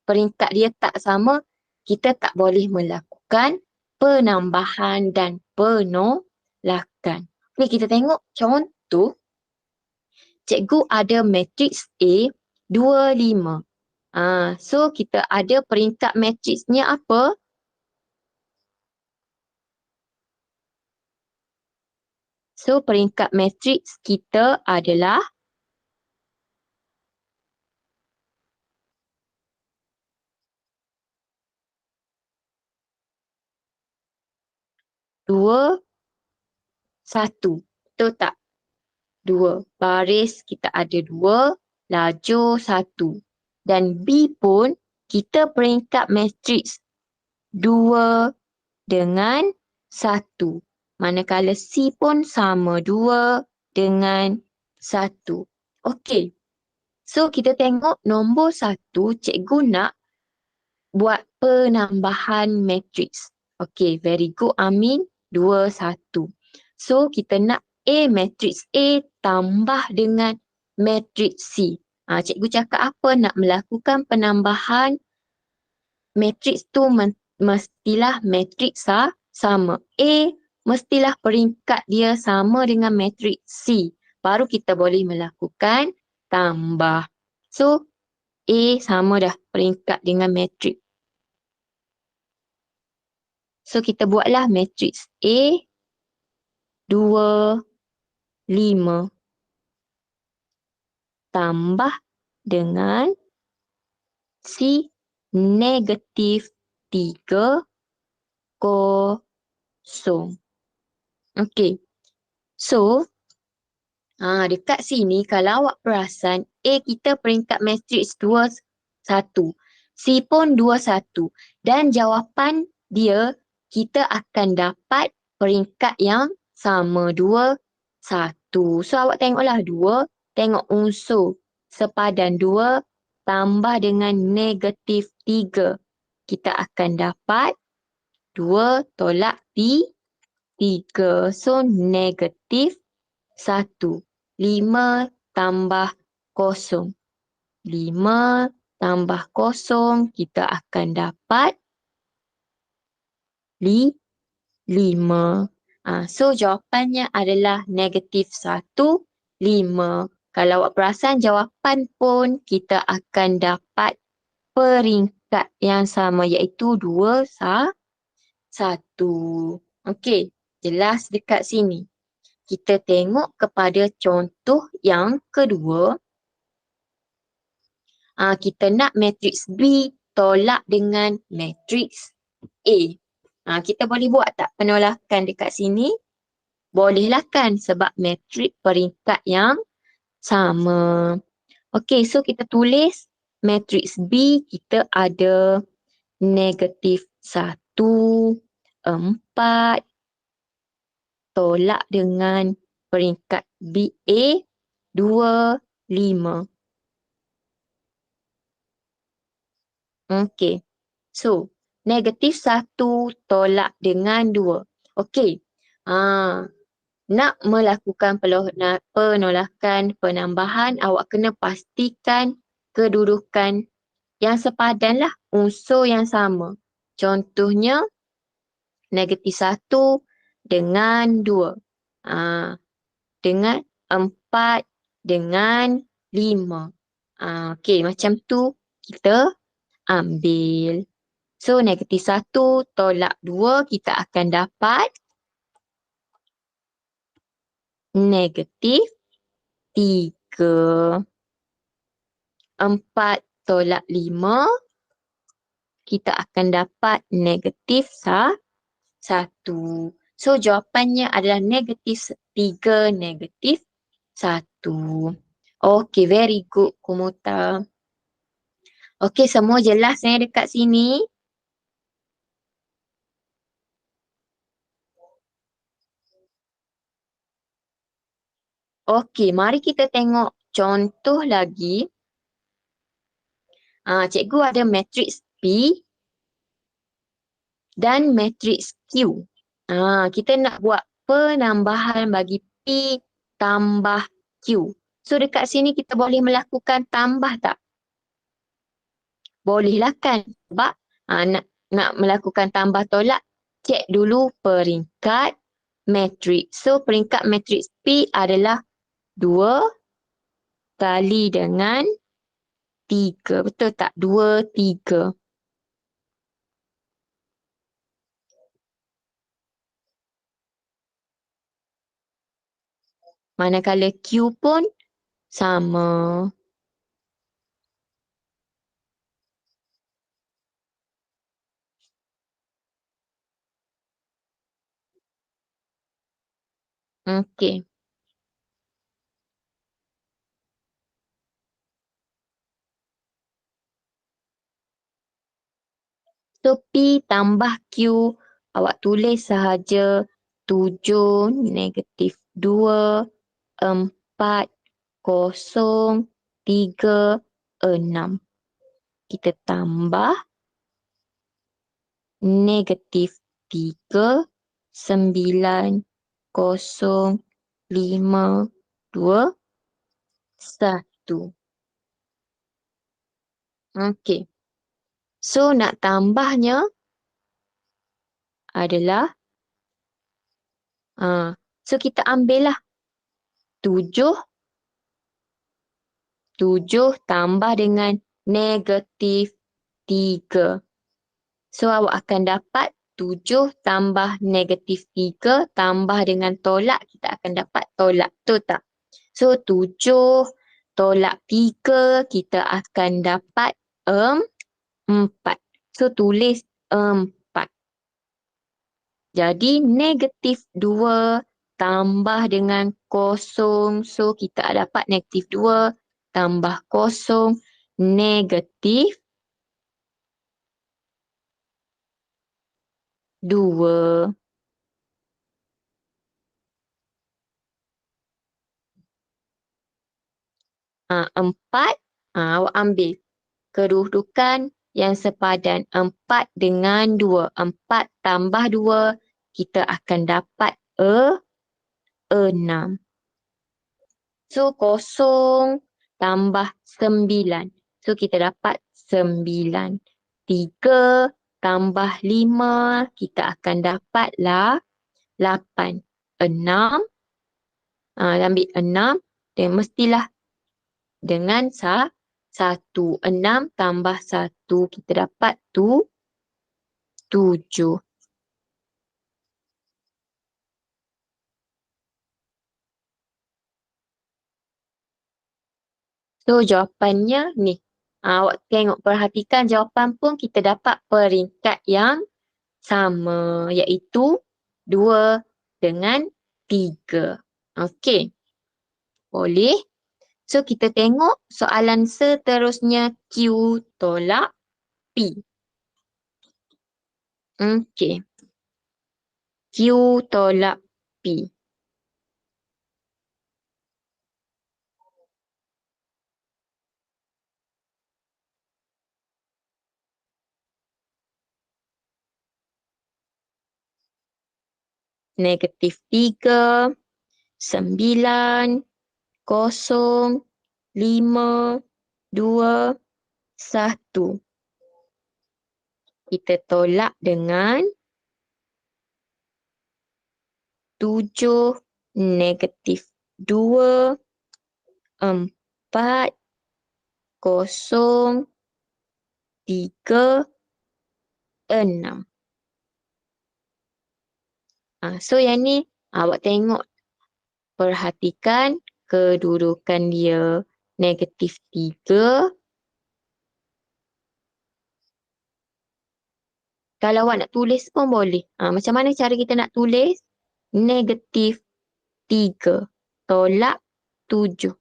[SPEAKER 1] peringkat dia tak sama, kita tak boleh melakukan penambahan dan penolakan. Okey, kita tengok contoh. Cikgu ada matriks A 25. So kita ada peringkat matriksnya apa? So peringkat matriks kita adalah 2, 1. Betul tak? 2. Baris kita ada 2, lajur 1. Dan B pun kita peringkat matriks 2 dengan 1. Manakala C pun sama, 2 dengan 1. Okey. So kita tengok nombor 1, cikgu nak buat penambahan matriks. Okey, very good Amin. 2, 1. So kita nak matriks A tambah dengan matriks C. Cikgu cakap apa? Nak melakukan penambahan matriks tu mestilah matriks sama. A mestilah peringkat dia sama dengan matriks C. Baru kita boleh melakukan tambah. So, A sama dah peringkat dengan matriks. So, kita buatlah matriks A 2, 5 tambah dengan C negatif 3, 0. Okey. So, dekat sini kalau awak perasan A kita peringkat matriks 2, 1. C pun 2, 1. Dan jawapan dia kita akan dapat peringkat yang sama 2, 1. So awak tengoklah 2, tengok unsur sepadan 2 tambah dengan negatif 3. Kita akan dapat 2 tolak 3. So negatif 1. 5 tambah 0. 5 tambah 0, kita akan dapat 5. So, jawapannya adalah negatif 1, 5. Kalau awak perasan jawapan pun kita akan dapat peringkat yang sama iaitu 2, 1. Okey, jelas dekat sini. Kita tengok kepada contoh yang kedua. Kita nak matriks B tolak dengan matriks A. Kita boleh buat tak penolakan dekat sini? Bolehlah kan sebab matriks peringkat yang sama. Okey, so kita tulis matriks B kita ada negatif 1, 4 tolak dengan peringkat BA 2, 5. Okey. So, negatif 1 tolak dengan 2. Okey. Nak melakukan penolakan penambahan, awak kena pastikan kedudukan yang sepadan lah, unsur yang sama. Contohnya, negatif 1 dengan 2. Dengan 4 dengan 5. Okey, macam tu kita ambil. So, negatif 1 tolak 2, kita akan dapat negatif 3. 4 tolak 5, kita akan dapat negatif 1. So, jawapannya adalah negatif 3, negatif 1. Okay, very good, Kumota. Okay, semua jelas dekat sini? Okey, mari kita tengok contoh lagi. Cikgu ada matriks P dan matriks Q. Kita nak buat penambahan bagi P tambah Q. So dekat sini kita boleh melakukan tambah tak? Bolehlah kan? Sebab nak melakukan tambah tolak, cek dulu peringkat matriks. So peringkat matriks P adalah 2 kali dengan 3. Betul tak? 2, 3. Manakala Q pun sama. Okey. So P tambah Q, awak tulis sahaja 7 negatif 2, 4, 0, 3, 6. Kita tambah negatif 3, 9, 0, 5, 2, 1. Okey. So nak tambahnya adalah So kita ambil lah 7, 7 tambah dengan negatif 3. So awak akan dapat 7 tambah negatif 3 tambah dengan tolak, kita akan dapat tolak. Betul tak? So 7 tolak 3 kita akan dapat 4. So tulis 4. Jadi negatif 2 tambah dengan kosong. So kita dapat negatif 2 tambah kosong negatif 2. 4. Awak ambil kedudukan yang sepadan 4 dengan 2. 4 tambah 2 kita akan dapat 6. So kosong tambah 9. So kita dapat 9. 3 tambah 5 kita akan dapatlah 8. 6. Ambil 6 dan mestilah dengan 1. 6 tambah 1 kita dapat 7. So jawapannya ni. Awak tengok perhatikan jawapan pun kita dapat peringkat yang sama, iaitu 2 dengan 3. Okey, boleh. So kita tengok soalan seterusnya Q tolak P. Okey, Q tolak P. Negatif 3, 9, 0, 5, 2, 1. Kita tolak dengan 7, negatif 2, 4, 0, 3, 6. So yang ni awak tengok, perhatikan kedudukan dia negatif 3. Kalau awak nak tulis pun boleh. Macam mana cara kita nak tulis? Negatif 3 tolak 7.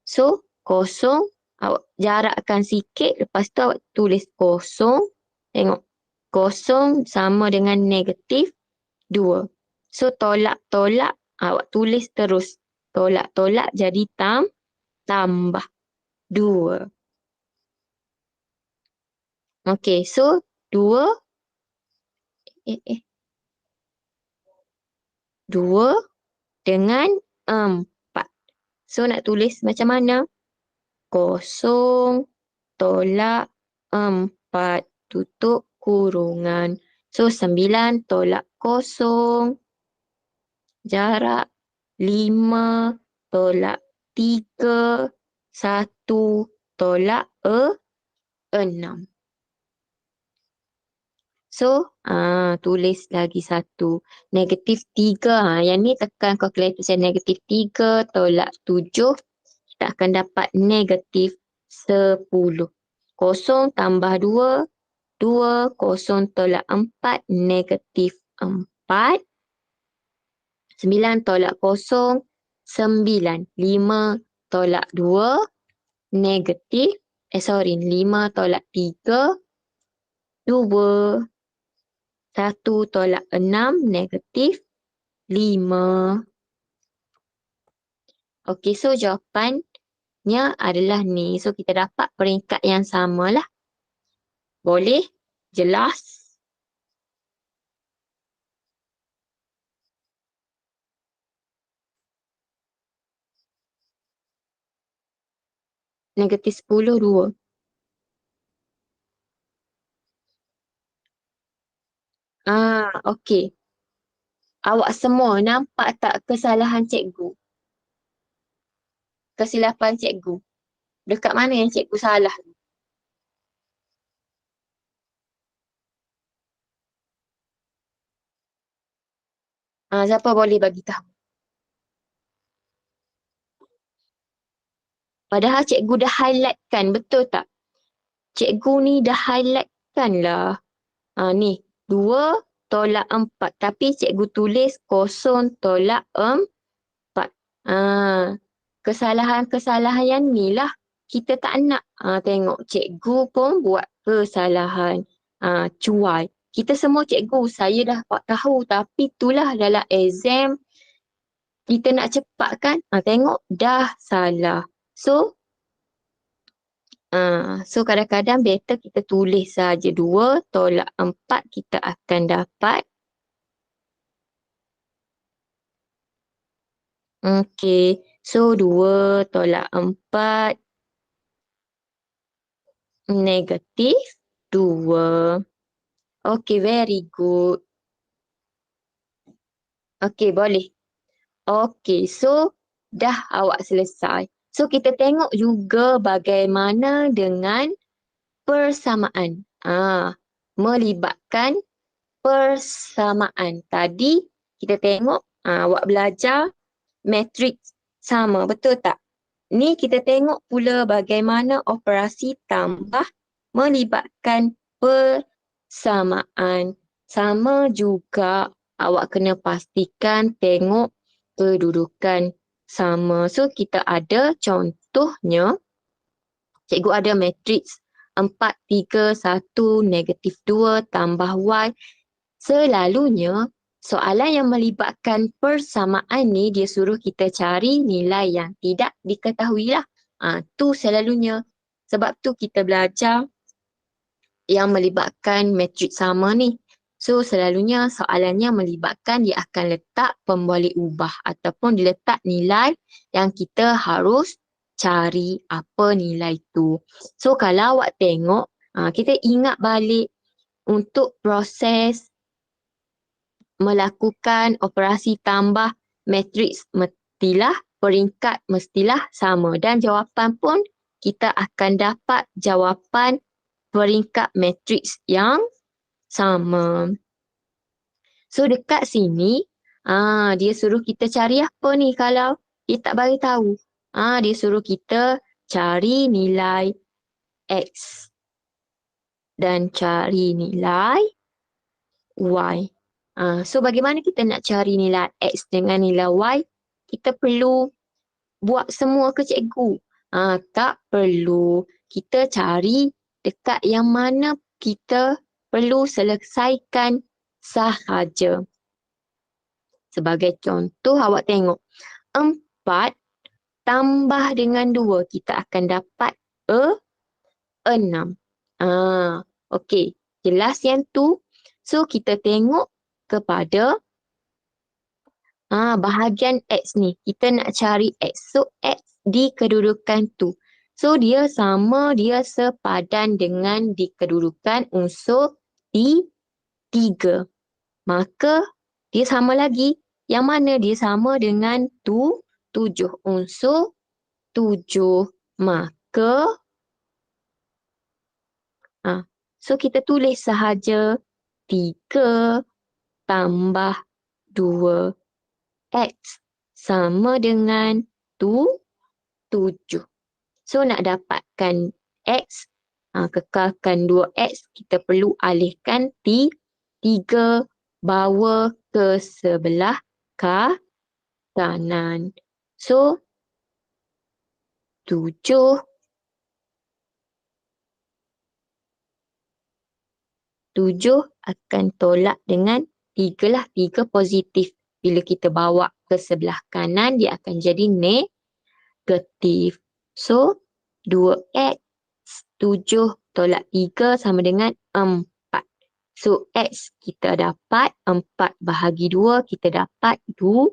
[SPEAKER 1] So, kosong awak jarakkan sikit. Lepas tu awak tulis kosong. Tengok. Kosong sama dengan negatif 2. So, tolak-tolak awak tulis terus. Tolak-tolak jadi tambah 2. Okay, so 2. 2 dengan 4. So, nak tulis macam mana? Kosong tolak 4 tutup kurungan. So, 9 tolak kosong. Jarak 5 tolak 3. 1 tolak 6. So, tulis lagi 1. Negatif 3. Yang ni tekan kalkulator saya. Negatif 3 tolak 7. Kita akan dapat negatif 10. Kosong tambah 2. 2 kosong tolak 4. Negatif 4. 9 tolak kosong. 9. 5 tolak 2. Negatif. 5 tolak 3. 2. 1 tolak 6. Negatif 5. Okey, so jawapannya adalah ni. So kita dapat peringkat yang sama lah. Boleh? Jelas? Negatif 10, 2. Okey. Awak semua nampak tak kesalahan cikgu? Kesilapan cikgu? Dekat mana yang cikgu salah? Siapa boleh bagi tahu? Padahal cikgu dah highlight kan, betul tak? Cikgu ni dah highlight kan lah. Ni, 2 tolak 4. Tapi cikgu tulis 0 tolak 4. Kesalahan-kesalahan yang ni lah kita tak nak. Tengok cikgu pun buat kesalahan. Cuai. Kita semua cikgu, saya dah tahu. Tapi itulah dalam exam kita nak cepat kan. Tengok dah salah. So kadang-kadang better kita tulis saja 2 tolak 4 kita akan dapat. Okay. So 2 tolak 4 -2. Okay, very good. Okay, boleh. Okay, so dah awak selesai. So kita tengok juga bagaimana dengan persamaan. Melibatkan persamaan. Tadi kita tengok awak belajar matriks sama, betul tak? Ni kita tengok pula bagaimana operasi tambah melibatkan persamaan. Sama juga awak kena pastikan tengok kedudukan sama. So kita ada contohnya, cikgu ada matriks 4, 3, 1, -2 tambah Y. Selalunya, soalan yang melibatkan persamaan ni dia suruh kita cari nilai yang tidak diketahui lah. Tu selalunya. Sebab tu kita belajar yang melibatkan matriks sama ni. So selalunya soalannya melibatkan dia akan letak pemboleh ubah ataupun diletak nilai yang kita harus cari apa nilai tu. So kalau awak tengok, kita ingat balik untuk proses melakukan operasi tambah matriks mestilah peringkat mestilah sama dan jawapan pun kita akan dapat jawapan peringkat matriks yang sama. So dekat sini dia suruh kita cari apa ni kalau dia tak bagi tahu. Dia suruh kita cari nilai X dan cari nilai Y. So bagaimana kita nak cari nilai X dengan nilai Y? Kita perlu buat semua ke cikgu? Tak perlu. Kita cari dekat yang mana kita perlu selesaikan sahaja. Sebagai contoh, awak tengok. 4 tambah dengan 2, kita akan dapat 6. Okey, jelas yang tu. So, kita tengok kepada bahagian X ni. Kita nak cari X. So, X di kedudukan tu. So, dia sama, dia sepadan dengan di kedudukan unsur T3. Maka, dia sama lagi. Yang mana dia sama dengan 7. Unsur 7. Maka, so kita tulis sahaja 3 tambah 2 X sama dengan 7. So nak dapatkan X, kekalkan 2X, kita perlu alihkan 3 bawa ke sebelah kanan. So 7 akan tolak dengan 3 lah. 3 positif. Bila kita bawa ke sebelah kanan, dia akan jadi negatif. So, 2X, 7 tolak 3 sama dengan 4. So, X kita dapat 4 bahagi 2, kita dapat 2.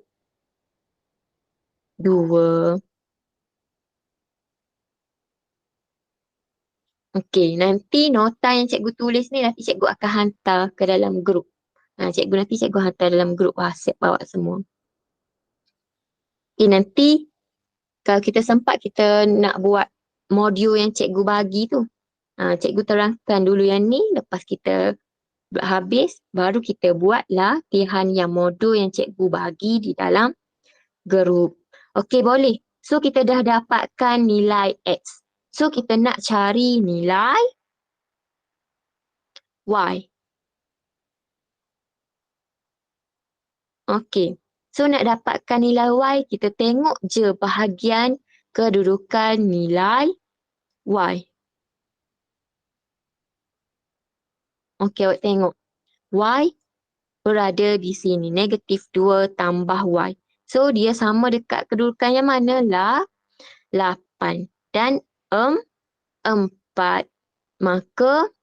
[SPEAKER 1] Okey, nanti nota yang cikgu tulis ni nanti cikgu akan hantar ke dalam grup. Cikgu nanti cikgu hantar dalam grup WhatsApp awak semua. Okay, nanti kalau kita sempat kita nak buat modul yang cikgu bagi tu. Cikgu terangkan dulu yang ni, lepas kita habis, baru kita buat latihan yang modul yang cikgu bagi di dalam grup. Okey, boleh. So, kita dah dapatkan nilai X. So, kita nak cari nilai Y. Okey. So, nak dapatkan nilai Y, kita tengok je bahagian kedudukan nilai Y. Okey, awak tengok. Y berada di sini. -2 tambah Y. So, dia sama dekat kedudukan yang mana lah? 8 dan 4. Maka,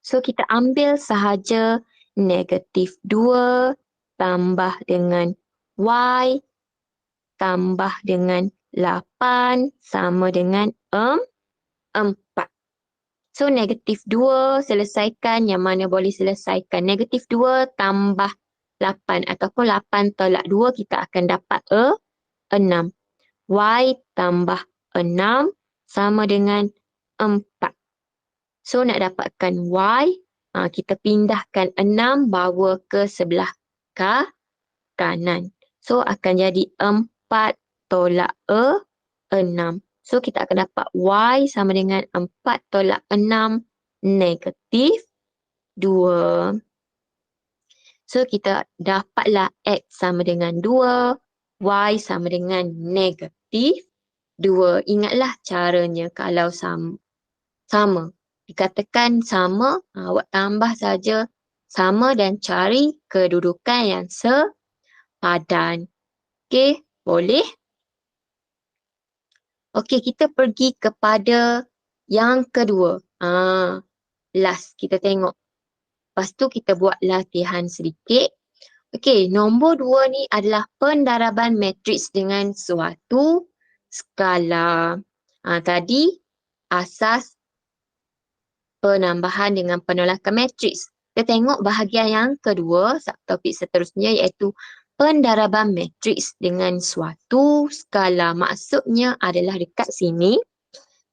[SPEAKER 1] so kita ambil sahaja -2 tambah dengan Y tambah dengan 8 sama dengan 4. So, -2 selesaikan yang mana boleh selesaikan. -2 tambah 8 ataupun 8 tolak 2 kita akan dapat 6. Y tambah 6 sama dengan 4. So, nak dapatkan Y, kita pindahkan 6 bawa ke sebelah kanan. So, akan jadi 4 tolak 6. So, kita akan dapat Y sama dengan 4 tolak 6 -2. So, kita dapatlah X sama dengan 2, Y sama dengan -2. Ingatlah caranya kalau sama. Dikatakan sama, awak tambah saja sama dan cari kedudukan yang sepadan. Okey, boleh? Okey, kita pergi kepada yang kedua. Last, kita tengok. Lepas tu kita buat latihan sedikit. Okey, nombor 2 ni adalah pendaraban matriks dengan suatu skala. Tadi asas penambahan dengan penolakan matriks. Kita tengok bahagian yang kedua, subtopik seterusnya iaitu pendaraban matriks dengan suatu skala. Maksudnya adalah dekat sini.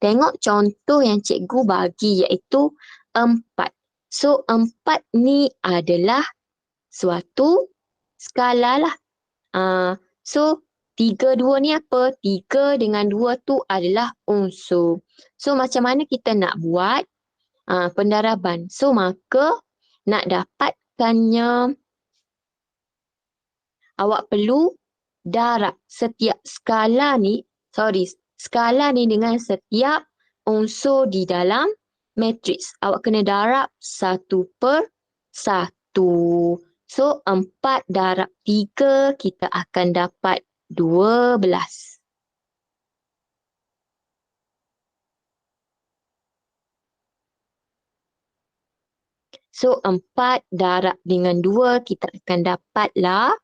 [SPEAKER 1] Tengok contoh yang cikgu bagi iaitu 4. So, 4 ni adalah suatu skala lah. So, 3, 2 ni apa? 3 dengan 2 tu adalah unsur. So, macam mana kita nak buat pendaraban? So, maka nak dapatkannya, awak perlu darab setiap skala ni dengan setiap unsur di dalam matriks. Awak kena darab 1/1. So, 4 darab 3 kita akan dapat 12. So, 4 darab dengan 2 kita akan dapatlah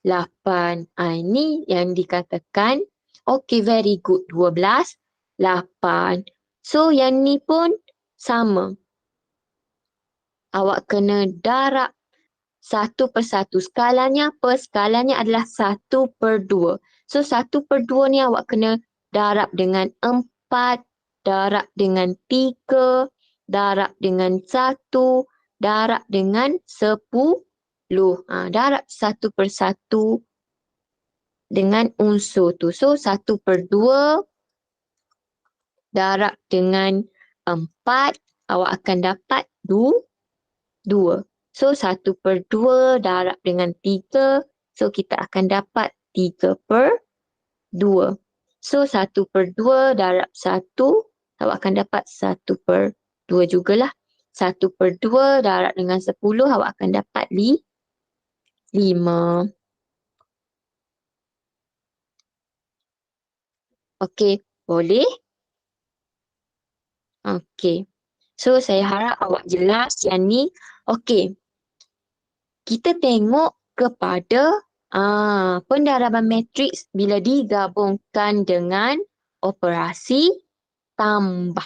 [SPEAKER 1] 8. Ini yang dikatakan, okay, very good. 12, 8. So, yang ni pun sama. Awak kena darab 1/1. Skalanya apa? Skalanya adalah 1/2. So, 1/2 ni awak kena darab dengan 4, darab dengan 3, darab dengan 1, darab dengan 10. Darab 1/1 dengan unsur tu. So, 1/2 darab dengan 4, awak akan dapat 2. So, 1/2 darab dengan 3, so kita akan dapat 3/2. So, 1/2 darab 1, awak akan dapat 1/2 jugalah. 1/2 darab dengan 10, awak akan dapat 5. Okey, boleh? Okey. So, saya harap awak jelas yang ni. Okey. Kita tengok kepada pendaraban matriks bila digabungkan dengan operasi tambah.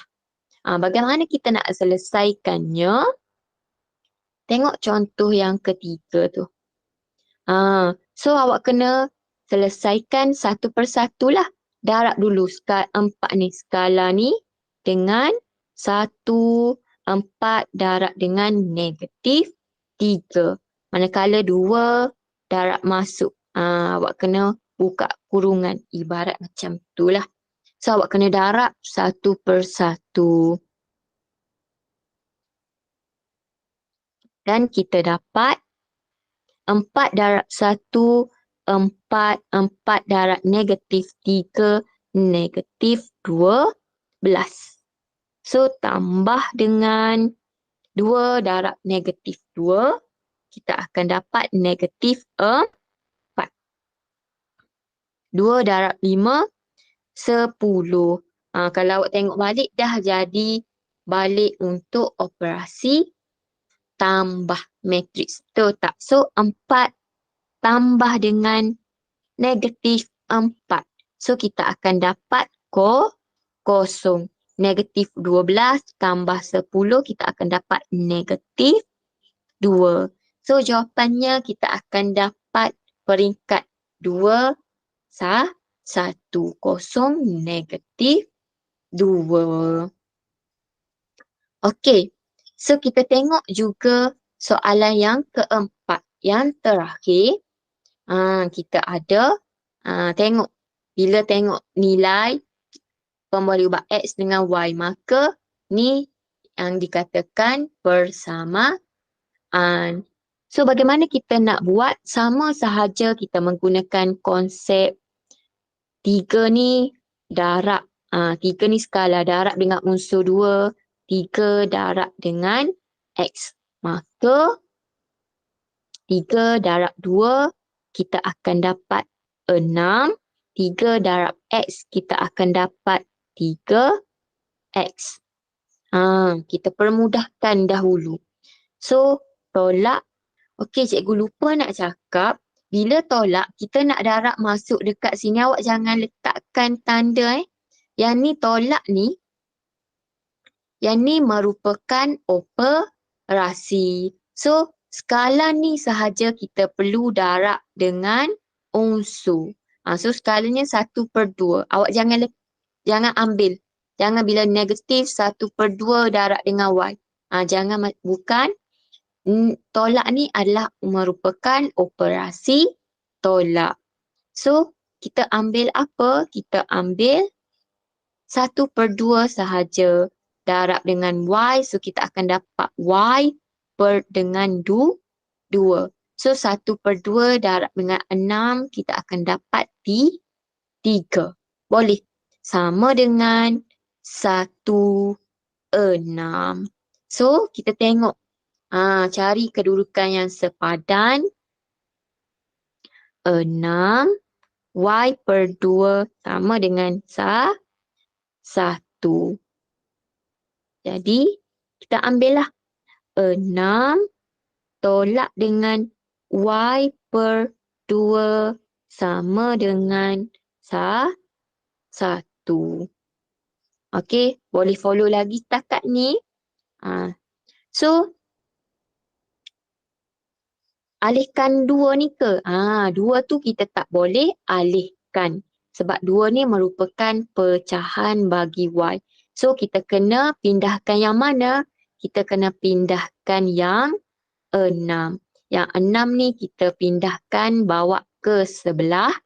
[SPEAKER 1] Bagaimana kita nak selesaikannya? Tengok contoh yang ketiga tu. So awak kena selesaikan satu persatu lah. Darab dulu 4 ni. Skala ni dengan 1, 4 darab dengan -3. Manakala 2 darab masuk. Awak kena buka kurungan. Ibarat macam tu lah. So awak kena darab satu persatu. Dan kita dapat 4 darab 1, 4, 4 darab -3, -12. So, tambah dengan 2 darab -2, kita akan dapat -4. 2 darab 5, 10. Kalau awak tengok balik, dah jadi balik untuk operasi tambah matriks. Betul tak? So, 4 tambah dengan -4. So, kita akan dapat kosong. -12 tambah 10, kita akan dapat -2. So, jawapannya kita akan dapat peringkat 2, 1, kosong, -2. Okey. So, kita tengok juga soalan yang keempat. Yang terakhir, kita ada, tengok. Bila tengok nilai pemboleh ubah X dengan Y, maka ni yang dikatakan persamaan. So, bagaimana kita nak buat? Sama sahaja kita menggunakan konsep 3 ni darab. 3 ni skala darab dengan unsur 2. 3 darab dengan X. Maka 3 darab 2 kita akan dapat 6. 3 darab X kita akan dapat 3X. Kita permudahkan dahulu. So, tolak. Okey, cikgu lupa nak cakap. Bila tolak, kita nak darab masuk dekat sini. Awak jangan letakkan tanda. Yang ni tolak ni. Yang ni merupakan operasi. So, skala ni sahaja kita perlu darab dengan unsur. So, skalanya 1/2. Awak jangan ambil. Jangan bila negatif 1/2 darab dengan Y. Jangan, bukan. Tolak ni adalah merupakan operasi tolak. So, kita ambil apa? Kita ambil 1/2 sahaja. Darab dengan Y. So, kita akan dapat Y dengan 2. So, 1/2 darab dengan 6, kita akan dapat 3. Boleh. Sama dengan 1/6. So, kita tengok. Cari kedudukan yang sepadan. 6 Y/2 sama dengan 1. Jadi, kita ambillah 6 tolak dengan Y/2 sama dengan 1. Okey, boleh follow lagi setakat ni. So, alihkan 2 ni ke? 2 tu kita tak boleh alihkan. Sebab 2 ni merupakan pecahan bagi Y. So, kita kena pindahkan yang mana? Kita kena pindahkan yang 6. Yang 6 ni kita pindahkan bawa ke sebelah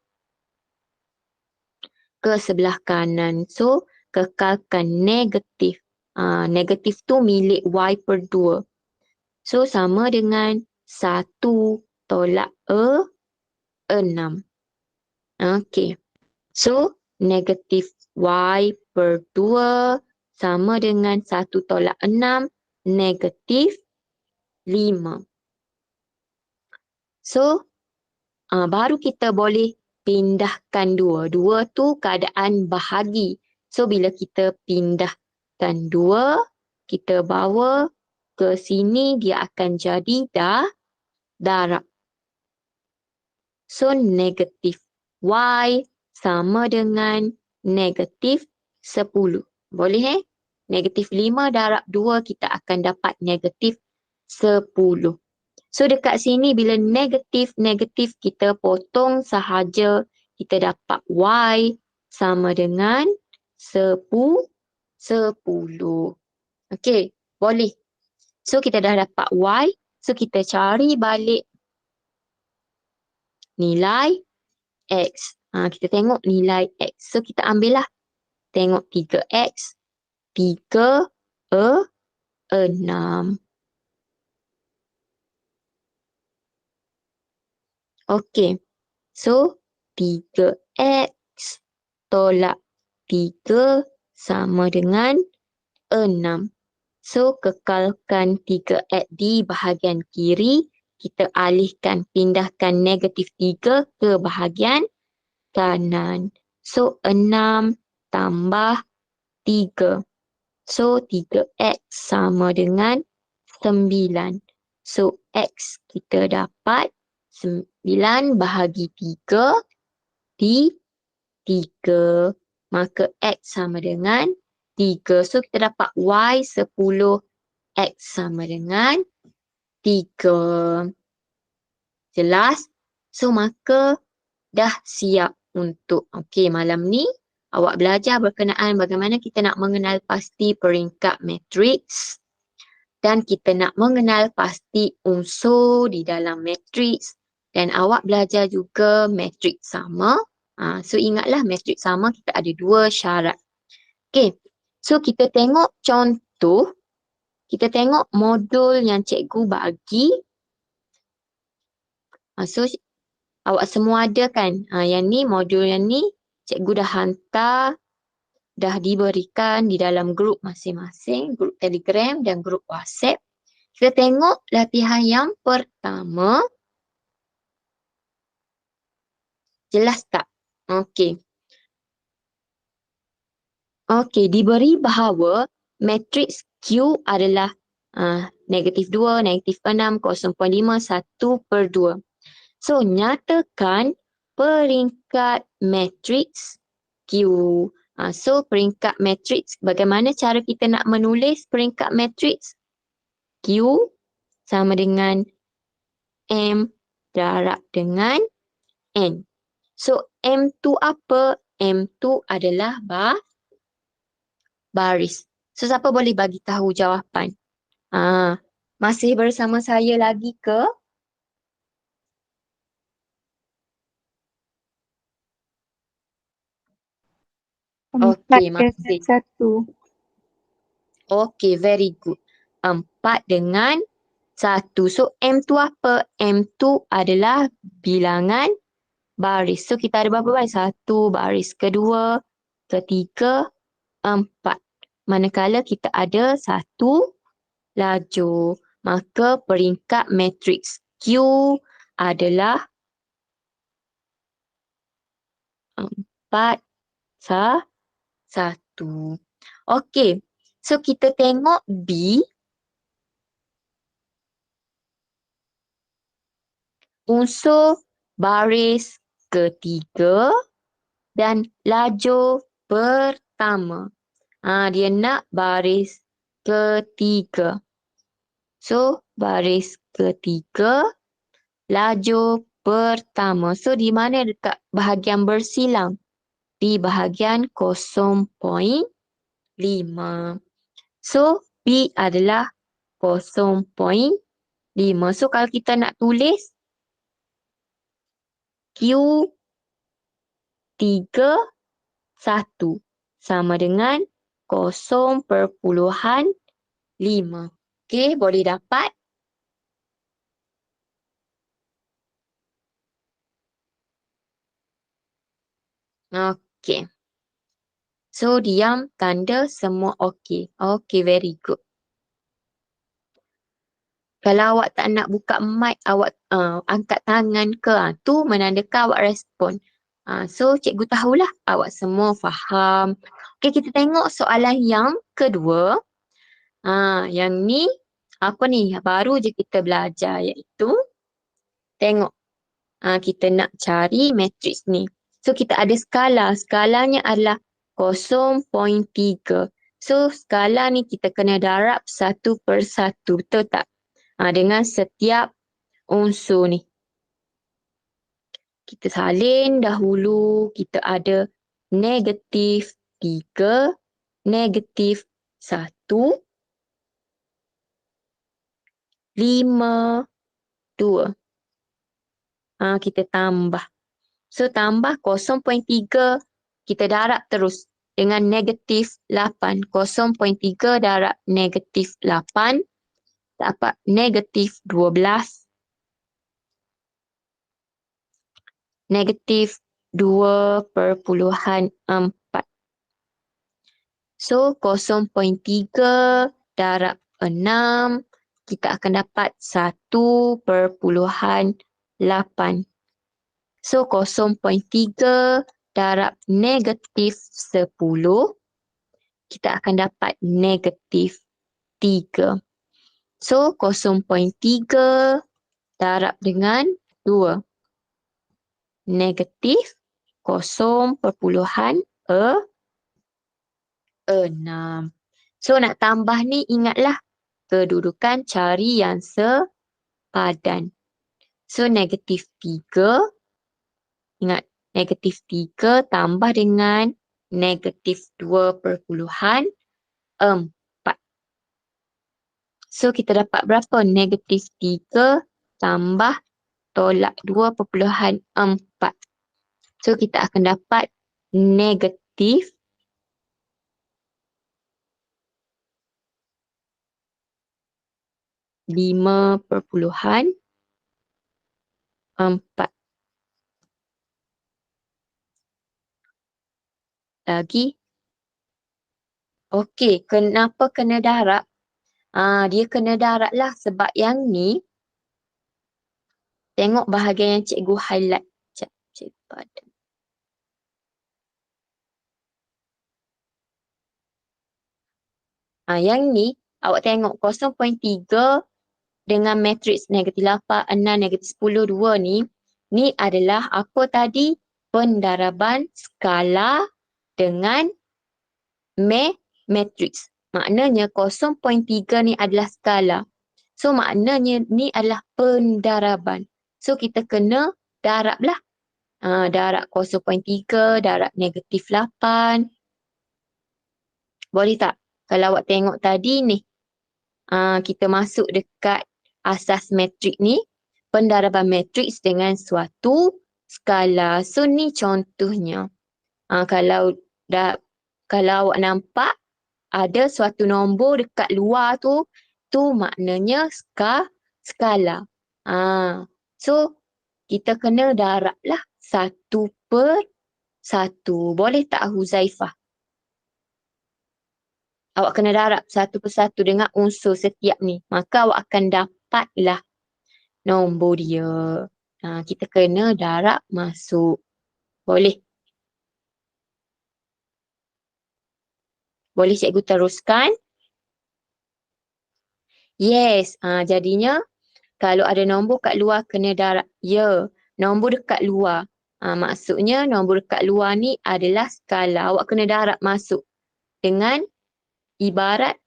[SPEAKER 1] kanan. So, kekalkan negatif. Negatif tu milik Y/2. So, sama dengan 1 tolak 6. Okey. So, negatif Y/2 sama dengan 1 tolak 6, negatif 5. So, baru kita boleh pindahkan 2. 2 tu keadaan bahagi. So, bila kita pindahkan 2, kita bawa ke sini, dia akan jadi darab. So, negatif Y sama dengan negatif 10. Boleh Negatif 5 darab 2 kita akan dapat negatif 10. So dekat sini bila negatif kita potong sahaja, kita dapat Y sama dengan 10. Okey, boleh. So kita dah dapat Y. So kita cari balik nilai X. Kita tengok nilai X. So kita ambil lah. Tengok 3X. 3, 6. Okey. So 3X tolak 3 sama dengan 6. So kekalkan 3X di bahagian kiri. Kita alihkan, pindahkan negatif 3 ke bahagian kanan. So 6 tambah 3. So 3X sama dengan 9. So X kita dapat 9 bahagi 3 di 3. Maka X sama dengan 3. So kita dapat Y 10. X sama dengan 3. Jelas? So maka dah siap untuk malam ni awak belajar berkenaan bagaimana kita nak mengenal pasti peringkat matriks dan kita nak mengenal pasti unsur di dalam matriks dan awak belajar juga matriks sama. So ingatlah matriks sama kita ada 2 syarat. Okay, so kita tengok contoh. Kita tengok modul yang cikgu bagi. So awak semua ada kan? Yang ni modul yang ni cikgu dah hantar, dah diberikan di dalam grup masing-masing, grup Telegram dan grup WhatsApp. Kita tengok latihan yang pertama. Jelas tak? Okey. Okey, diberi bahawa matriks Q adalah negatif 2, negatif 6, 0.5, 1/2. So, nyatakan peringkat matriks Q. So, peringkat matriks, bagaimana cara kita nak menulis peringkat matriks? Q sama dengan M darab dengan N. So, M tu apa? M tu adalah baris. So, siapa boleh bagi tahu jawapan? Masih bersama saya lagi ke? Okey, masih.
[SPEAKER 3] 1.
[SPEAKER 1] Okey, very good. 4 dengan 1. So, M tu apa? M tu adalah bilangan baris. So, kita ada berapa baris? 1 baris. Kedua, ketiga, 4. Manakala kita ada 1 lajur. Maka peringkat matriks Q adalah 4, 1. Okey. So, kita tengok B. Unsur baris ketiga dan lajur pertama. Dia nak baris ketiga. So, baris ketiga, lajur pertama. So, di mana dekat bahagian bersilang? Di bahagian 0.5. So, B adalah 0.5. So, kalau kita nak tulis Q3 1 sama dengan 0.5. Okey, boleh dapat? Okey. So, diam, tanda semua okey. Okey, very good. Kalau awak tak nak buka mic, awak angkat tangan ke, tu menandakan awak respon. So, cikgu tahulah awak semua faham. Okey, kita tengok soalan yang kedua. Yang ni, apa ni? Baru je kita belajar iaitu, tengok. Kita nak cari matriks ni. So, kita ada skala. Skalanya adalah 0.3. So, skala ni kita kena darab satu per satu. Betul tak? Dengan setiap unsur ni. Kita salin dahulu. Kita ada negatif 3, negatif 1, 5, 2. Kita tambah. So, tambah 0.3. Kita darab terus dengan negatif 8. 0.3 darab negatif 8. Dapat negatif 12. Negatif 2/4. So, 0.3 darab 6. Kita akan dapat 1/8. So, 0.3 darab negatif 10. Kita akan dapat negatif 3. So, 0.3 darab dengan 2. Negatif 0.6. So, nak tambah ni ingatlah kedudukan cari yang sepadan. So, negatif 3. Ingat, negatif 3 tambah dengan negatif 2/4. So, kita dapat berapa? Negatif 3 tambah tolak 2/4. So, kita akan dapat negatif 5/4. Lagi. Okey, kenapa kena darab? Dia kena darab lah sebab yang ni, tengok bahagian yang cikgu highlight. Cikgu ada. Yang ni, awak tengok 0.3 dengan matriks negatif 8, 6, negatif 10, 2 ni adalah apa tadi? Pendaraban skala dengan matriks. Maknanya 0.3 ni adalah skala. So, maknanya ni adalah pendaraban. So, kita kena darab lah. Darab 0.3, darab negatif 8. Boleh tak? Kalau awak tengok tadi ni, kita masuk dekat asas matrik ni, pendaraban matriks dengan suatu skala. So, ni contohnya. Kalau awak nampak ada suatu nombor dekat luar tu maknanya skala. So, kita kena darab lah 1/1. Boleh tak Huzaifah? Awak kena darab 1/1 dengan unsur setiap ni. Maka awak akan dapatlah nombor dia. Kita kena darab masuk. Boleh? Boleh cikgu teruskan? Yes. Jadinya kalau ada nombor kat luar kena darab. Ya, nombor dekat luar. Maksudnya nombor dekat luar ni adalah skala. Awak kena darab masuk. Dengan ibarat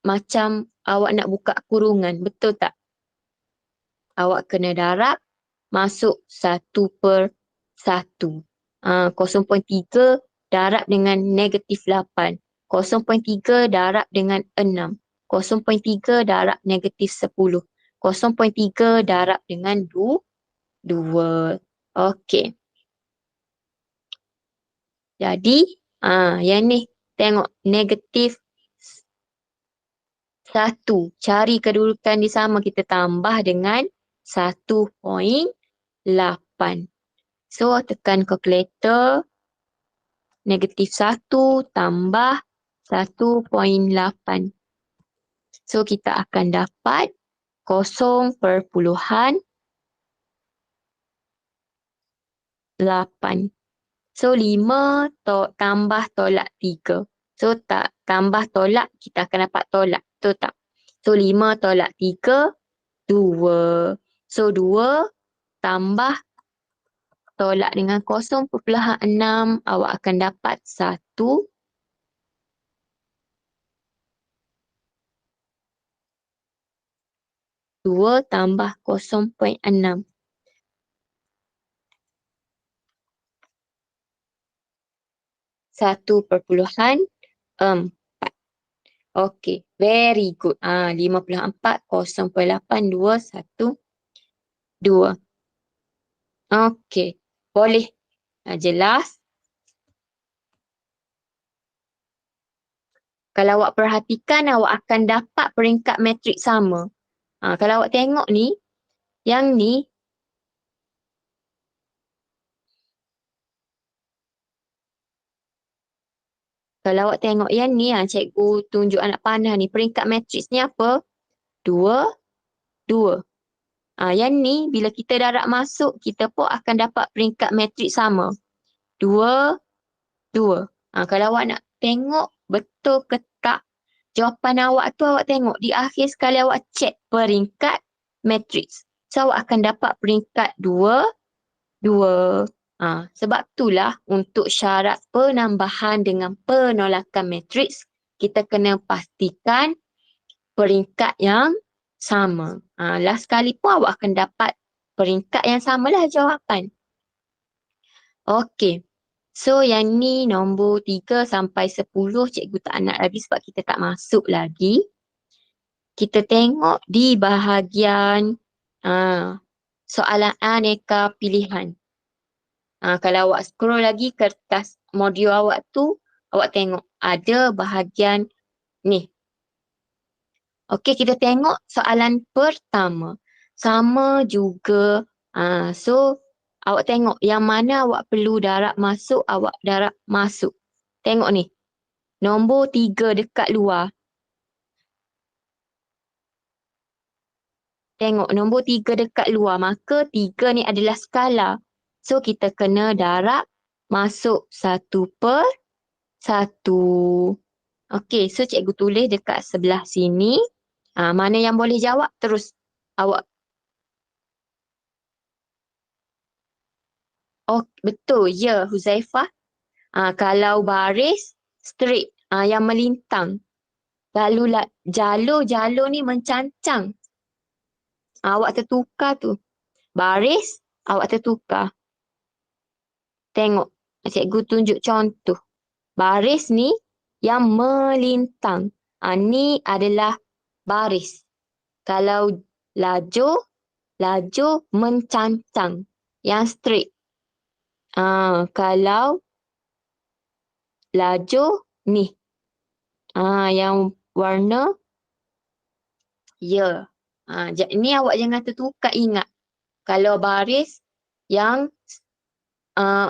[SPEAKER 1] macam awak nak buka kurungan. Betul tak? Awak kena darab masuk 1/1. 0.3 darab dengan negatif 8. 0.3 darab dengan 6. 0.3 darab negatif 10. 0.3 darab dengan 2. Okey. Jadi, yang ni. Tengok negatif 1. Cari kedudukan dia sama. Kita tambah dengan 1.8. So, tekan kalkulator. Negatif 1 tambah 1.8. So, kita akan dapat 0.8. So, 5 tambah tolak 3. So, tambah tolak, kita akan dapat tolak. Betul tak? So, 5 tolak 3, 2. So, 2 tambah tolak dengan 0.6, awak akan dapat 1. 2 tambah 0,6. Satu perpuluhan 4. Okey, very good. 54, 0,8, 2, 1, 2. Okey, boleh. Jelas. Kalau awak perhatikan, awak akan dapat peringkat matrik sama. Kalau awak tengok ni, yang ni, kalau awak tengok yang ni, cikgu tunjuk anak panah ni, peringkat matriks ni apa? 2, 2. Yang ni, bila kita darab masuk, kita pun akan dapat peringkat matrik sama. 2, 2. Kalau awak nak tengok betul ke tak jawapan awak tu, awak tengok di akhir sekali awak cek peringkat matriks. So, awak akan dapat peringkat 2, 2. Sebab itulah untuk syarat penambahan dengan penolakan matriks, kita kena pastikan peringkat yang sama. Last kali pun awak akan dapat peringkat yang samalah jawapan. Okey. So, yang ni nombor 3 sampai 10 cikgu tak nak lagi sebab kita tak masuk lagi. Kita tengok di bahagian soalan aneka pilihan. Kalau awak scroll lagi kertas modul awak tu, awak tengok ada bahagian ni. Okey, kita tengok soalan pertama. Sama juga. So, awak tengok yang mana awak perlu darab masuk, awak darab masuk. Tengok ni. Nombor 3 dekat luar. Tengok nombor 3 dekat luar. Maka 3 ni adalah skala. So, kita kena darab masuk 1/1. Okey, so cikgu tulis dekat sebelah sini. Mana yang boleh jawab terus awak. Oh, betul. Ya, Huzaifah. Kalau baris, straight. Yang melintang. Lalu jalur ni mencancang. Awak tertukar tu. Baris, awak tertukar. Tengok, cikgu tunjuk contoh. Baris ni yang melintang. Ni adalah baris. Kalau lajur mencancang. Yang straight. Kalau lajur ni. Yang warna ya. Ni awak jangan tertukar, ingat. Kalau baris yang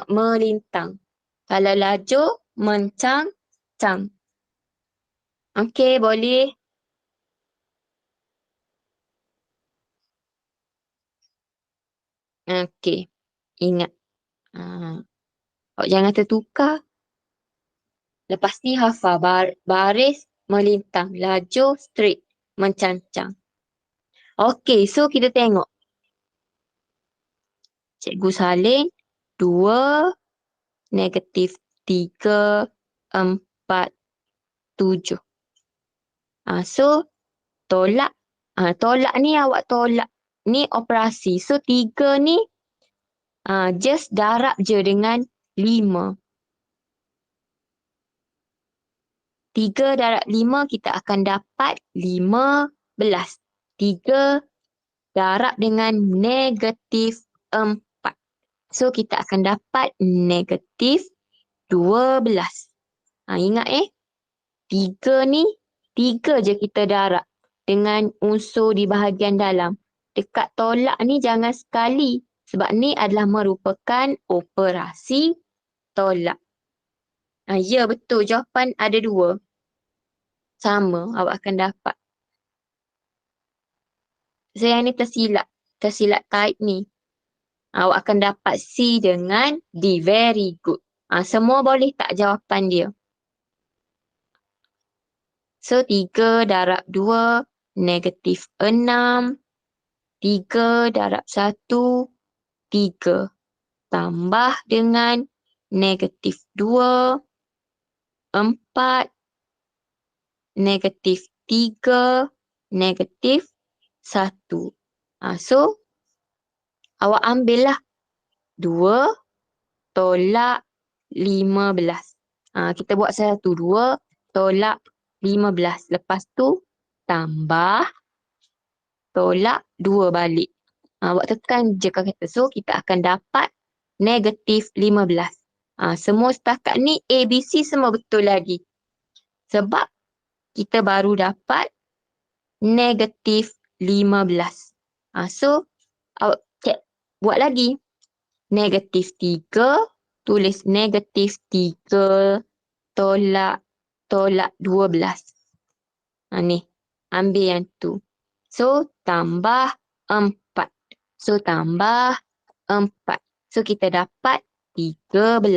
[SPEAKER 1] melintang. Kalau lajur mencang-cang. Okey, boleh. Okey, ingat. Awak jangan tertukar. Lepas ni hafal baris melintang, lajur straight, mencancang. Okey, so kita tengok. Cikgu salin 2, -3, 4, 7. So, tolak. Tolak ni awak tolak. Ni operasi. So, 3 ni just darab je dengan 5. 3 darab 5 kita akan dapat 15. 3 darab dengan -4. So, kita akan dapat -12. Ingat 3 ni, 3 je kita darab dengan unsur di bahagian dalam. Dekat tolak ni jangan sekali. Sebab ni adalah merupakan operasi tolak. Ya, betul. Jawapan ada 2. Sama, awak akan dapat. So, yang ni tersilap. Tersilap type ni. Awak akan dapat C dengan D. Very good. Semua boleh tak jawapan dia? So, 3 darab 2, -6. 3 darab 1, 3. Tambah dengan -2, 4, -3, -1. 1. So, awak ambillah 2 tolak 15. Kita buat 1, 2 tolak 15. Lepas tu, tambah tolak 2 balik. Awak tekan je kata. So, kita akan dapat negatif 15. Semua setakat ni A, B, C semua betul lagi. Sebab kita baru dapat negatif 15. So, awak buat lagi. Negatif 3, tulis negatif 3 tolak 12. Ni, ambil yang tu. So, tambah 4. So, tambah 4. So, kita dapat 13.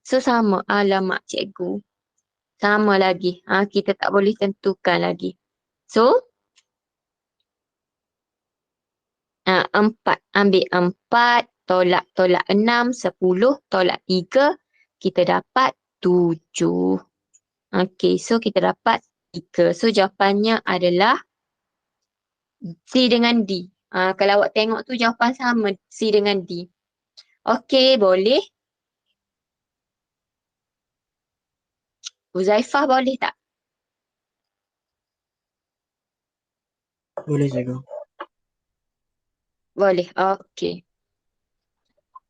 [SPEAKER 1] So, sama. Alamak, cikgu. Sama lagi. Kita tak boleh tentukan lagi. So, 4. Ambil 4, tolak 6, 10, tolak 3. Kita dapat 7. Okey, so kita dapat 3. So, jawapannya adalah C dengan D. Kalau awak tengok tu jawapan sama C dengan D. Okey, boleh? Huzaifah boleh tak?
[SPEAKER 3] Boleh cikgu.
[SPEAKER 1] Boleh. Okey.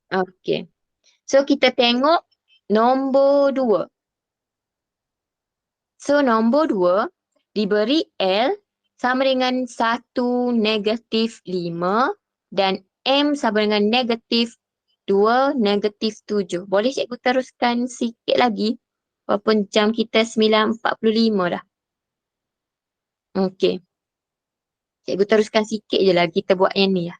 [SPEAKER 1] Okey. So, kita tengok nombor 2. So, nombor 2 diberi L sama dengan 1 negatif 5 dan M sama dengan negatif 2 negatif 7. Boleh cikgu teruskan sikit lagi? Walaupun jam kita 9.45 dah. Okey. Cikgu teruskan sikit je lah. Kita buat yang ni lah.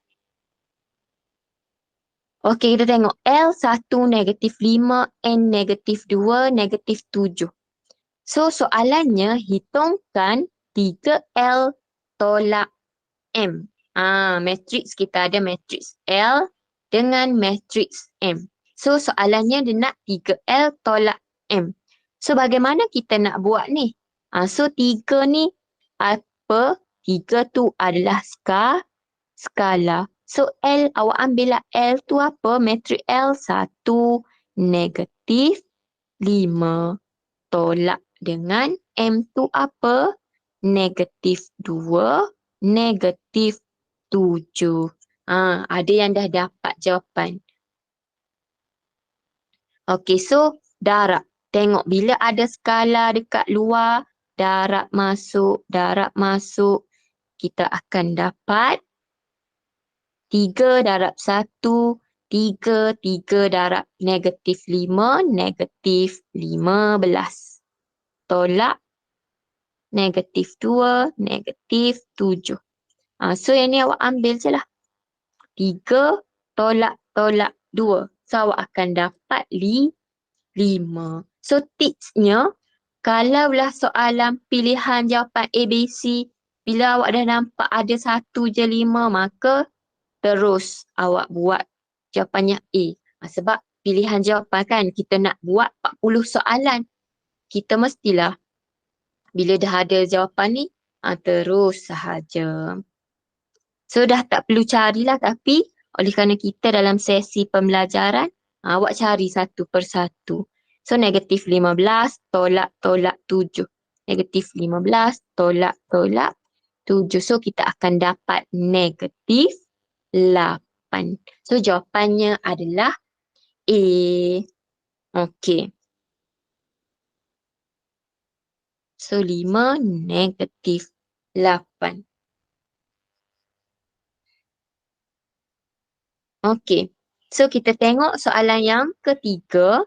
[SPEAKER 1] Okey, kita tengok L 1 negatif 5, N negatif 2 negatif 7. So, soalannya hitungkan 3L tolak M. Matriks kita ada matriks L dengan matriks M. So, soalannya dia nak 3L tolak M. So, bagaimana kita nak buat ni? So, 3 ni apa? 3 tu adalah skala. So, L, awak ambil lah L tu apa? Matriks L 1 negatif 5 tolak dengan M tu apa? Negatif 2, negatif 7. Ada yang dah dapat jawapan. Okey, so darab. Tengok bila ada skala dekat luar, darab masuk. Kita akan dapat 3 darab 1, 3 darab negatif 5, negatif 15. Tolak negatif 2, negatif 7. So, yang ni awak ambil je lah. 3 tolak 2. So, awak akan dapat 5. So, tipsnya, kalaulah soalan pilihan jawapan A, B, C, bila awak dah nampak ada 1 je 5, maka terus awak buat jawapannya A. Sebab pilihan jawapan kan, kita nak buat 40 soalan. Kita mestilah bila dah ada jawapan ni, terus sahaja. So, dah tak perlu carilah, tapi oleh kerana kita dalam sesi pembelajaran, awak cari satu persatu. So, negatif 15 tolak 7. Negatif 15 tolak 7. So, kita akan dapat negatif 8. So, jawapannya adalah A. Okey. So, 5 negatif 8. Okey. So, kita tengok soalan yang ketiga.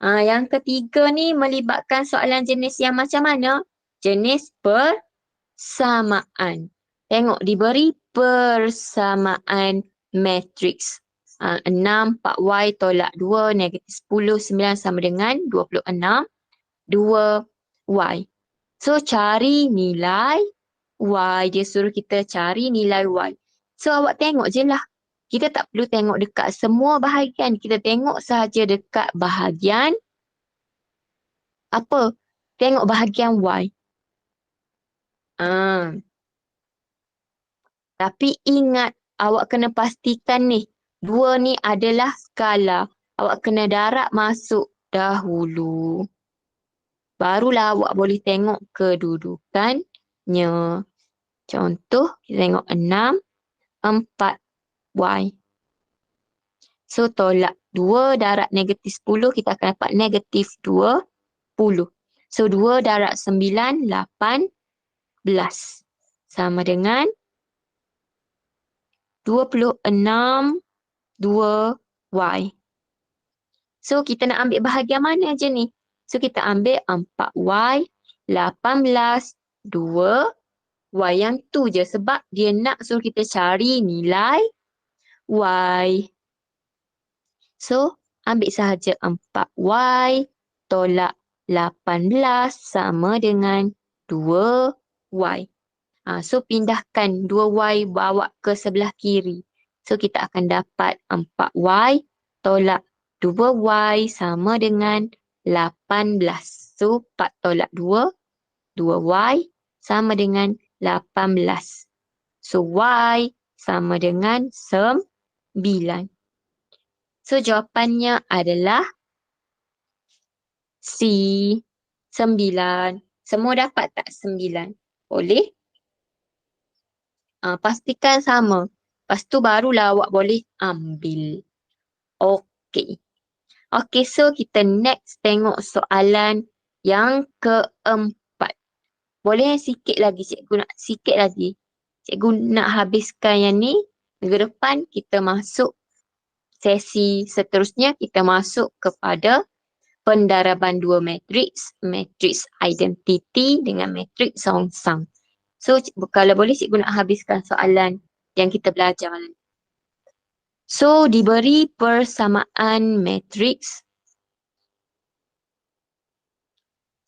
[SPEAKER 1] Yang ketiga ni melibatkan soalan jenis yang macam mana? Jenis persamaan. Tengok, diberi persamaan matriks. 6, 4Y tolak 2, negatif 10, 9 sama dengan 26, 2Y. So, cari nilai Y. Dia suruh kita cari nilai Y. So, awak tengok je lah. Kita tak perlu tengok dekat semua bahagian. Kita tengok sahaja dekat bahagian apa? Tengok bahagian Y. Ah. Tapi ingat, awak kena pastikan ni. 2 ni adalah skala. Awak kena darab masuk dahulu. Barulah awak boleh tengok kedudukannya. Contoh, kita tengok 6, 4, Y. So, tolak 2 darab negatif 10, kita akan dapat negatif 20. So, 2 darab 9, 18. Sama dengan 26, 2Y. So, kita nak ambil bahagian mana je ni? So, kita ambil 4Y, 18, 2Y yang tu je. Sebab dia nak suruh kita cari nilai Y. So, ambil sahaja 4Y tolak 18 sama dengan 2Y. So, pindahkan 2Y bawa ke sebelah kiri. So, kita akan dapat 4Y tolak 2Y sama dengan 18. So, 4 tolak 2, 2Y sama dengan 18. So, Y sama dengan 9. So, jawapannya adalah C, 9. Semua dapat tak 9? Boleh? Pastikan sama. Lepas tu barulah awak boleh ambil. Okey. Okey, so kita next tengok soalan yang keempat. Boleh sikit lagi, cikgu nak sikit lagi. Cikgu nak habiskan yang ni. Minggu depan kita masuk sesi seterusnya, kita masuk kepada pendaraban dua matriks, matriks identiti dengan matriks songsang. So, kalau boleh cikgu nak habiskan soalan yang kita belajar malam ni. So, diberi persamaan matriks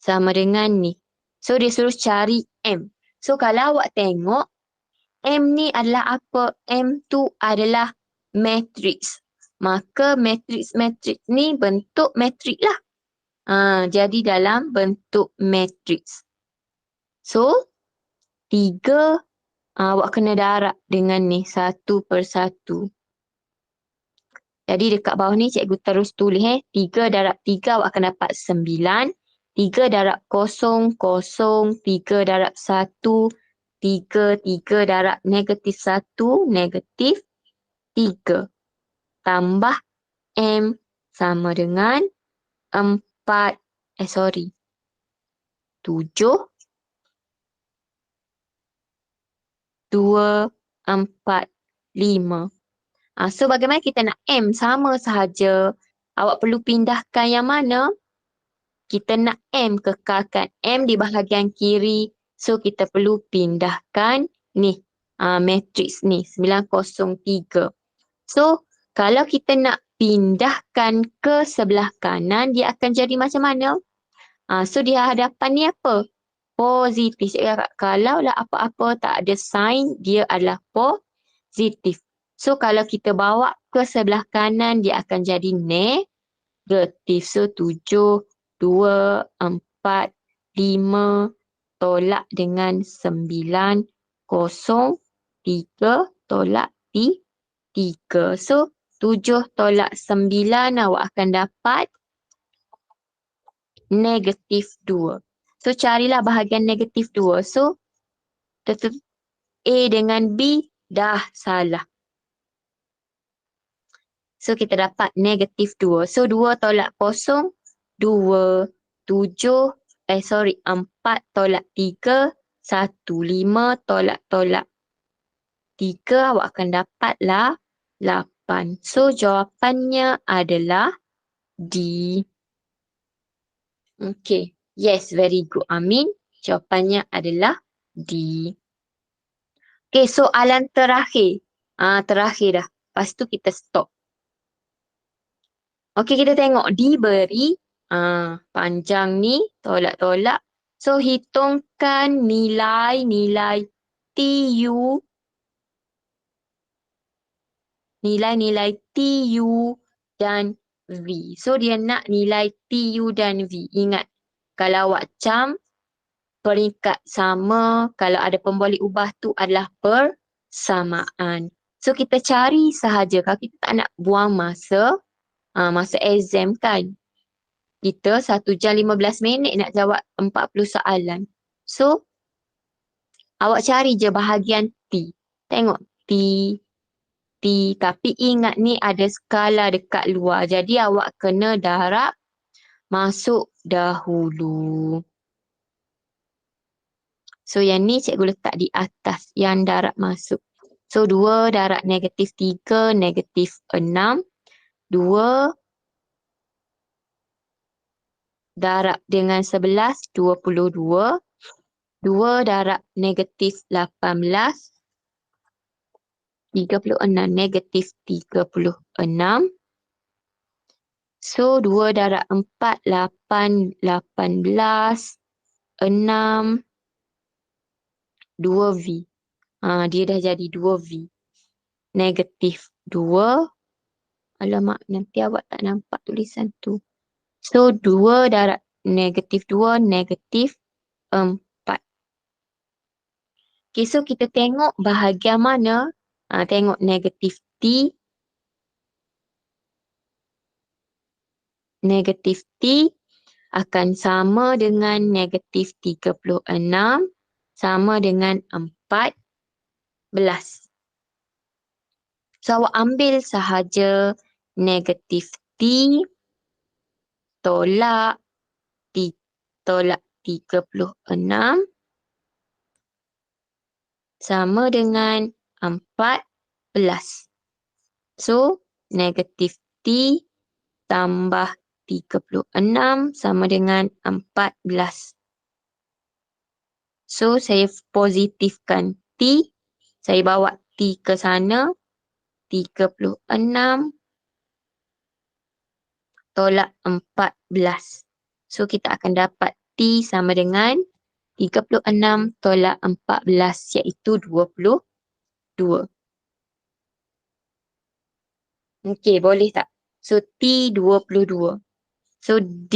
[SPEAKER 1] sama dengan ni. So, dia suruh cari M. So, kalau awak tengok, M ni adalah apa? M tu adalah matriks. Maka matriks ni bentuk matriks lah. Jadi dalam bentuk matriks. So, 3 awak kena darab dengan ni 1 per 1. Jadi dekat bawah ni cikgu terus tulis 3 darab 3 awak akan dapat 9. 3 darab 0, 0. 3 darab 1, 3. 3 darab negatif 1, negatif 3. Tambah M sama dengan 4, 7. 2, 4, 5. So, bagaimana kita nak M? Sama sahaja. Awak perlu pindahkan yang mana? Kita nak M, kekalkan M di bahagian kiri. So, kita perlu pindahkan ni. Matriks ni, 903. So, kalau kita nak pindahkan ke sebelah kanan, dia akan jadi macam mana? So, di hadapan ni apa? Positif. Kalau lah apa-apa tak ada sign, dia adalah positif. So, kalau kita bawa ke sebelah kanan, dia akan jadi negatif. So, 7, 2, 4, 5, tolak dengan 9, 0, 3, tolak 3. So, 7 tolak 9, awak akan dapat negatif 2. So, carilah bahagian negatif 2. So, A dengan B dah salah. So, kita dapat negatif 2. So, 2 tolak 0, 2, 7, 4 tolak 3, 1, 5 tolak 3, awak akan dapatlah 8. So, jawapannya adalah D. Okay. Yes, very good. Amin. Jawapannya adalah D. Okay, soalan terakhir. Terakhir dah. Lepas tu kita stop. Okay, kita tengok diberi panjang ni, tolak-tolak. So, hitungkan nilai-nilai TU. Nilai-nilai TU dan V. So, dia nak nilai TU dan V. Ingat, Kalau awak cam, peringkat sama. Kalau ada pemboleh ubah tu adalah persamaan. So kita cari sahaja. Kalau kita tak nak buang masa, masa exam kan. Kita 1 jam 15 minit nak jawab 40 soalan. So, awak cari je bahagian T. Tengok T, T. Tapi ingat ni ada skala dekat luar. Jadi awak kena darab masuk dahulu. So yang ni cikgu letak di atas yang darab masuk. So 2 darab -3, -6. 2 darab dengan 11, 22. 2 darab -18, 36, -36. So 2 darab 4, 8, 18, 6, 2V. Dia dah jadi 2V. -2. Alamak, nanti awak tak nampak tulisan tu. So 2 darab -2, -4. Okay, so kita tengok bahagian mana. Tengok -T. -T akan sama dengan -36 sama dengan 14. So awak ambil sahaja -T tolak 36 sama dengan 14. So -T tambah 36 sama dengan 14. So saya positifkan T. Saya bawa T ke sana. 36 tolak 14. So kita akan dapat T sama dengan 36 tolak 14 iaitu 22. Okey, boleh tak? So T 22. So D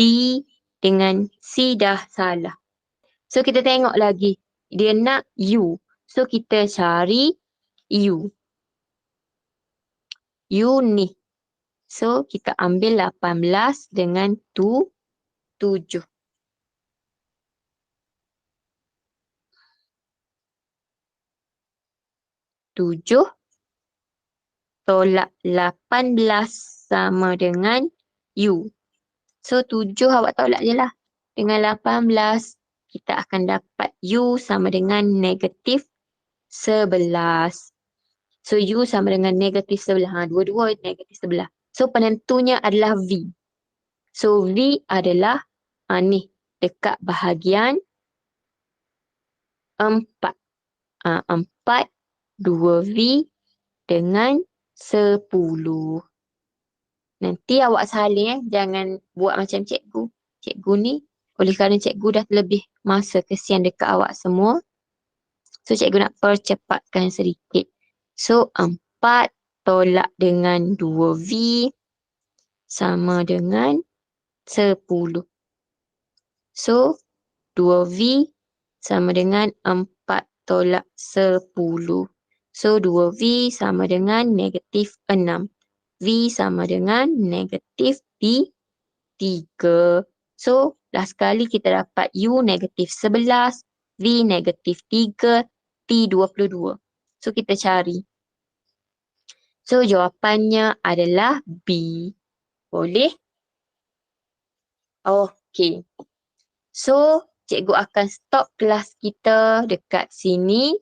[SPEAKER 1] dengan C dah salah. So kita tengok lagi. Dia nak U. So kita cari U. U ni. So kita ambil 18 dengan 7. 7 tolak 18 sama dengan U. So 7 awak tolak je lah. Dengan 18 kita akan dapat U sama dengan -11. So U sama dengan -11. Dua-dua -11. So penentunya adalah V. So V adalah ni dekat bahagian 4. 4 2V dengan 10. Nanti awak salin jangan buat macam cikgu. Cikgu ni oleh kerana cikgu dah lebih masa, kesian dekat awak semua. So cikgu nak percepatkan sedikit. So 4 tolak dengan 2V sama dengan 10. So 2V sama dengan 4 tolak 10. So 2V sama dengan -6. V sama dengan -3. So last sekali kita dapat U -11, V -3, T 22. So kita cari. So jawapannya adalah B. Boleh? Okey. So cikgu akan stop kelas kita dekat sini.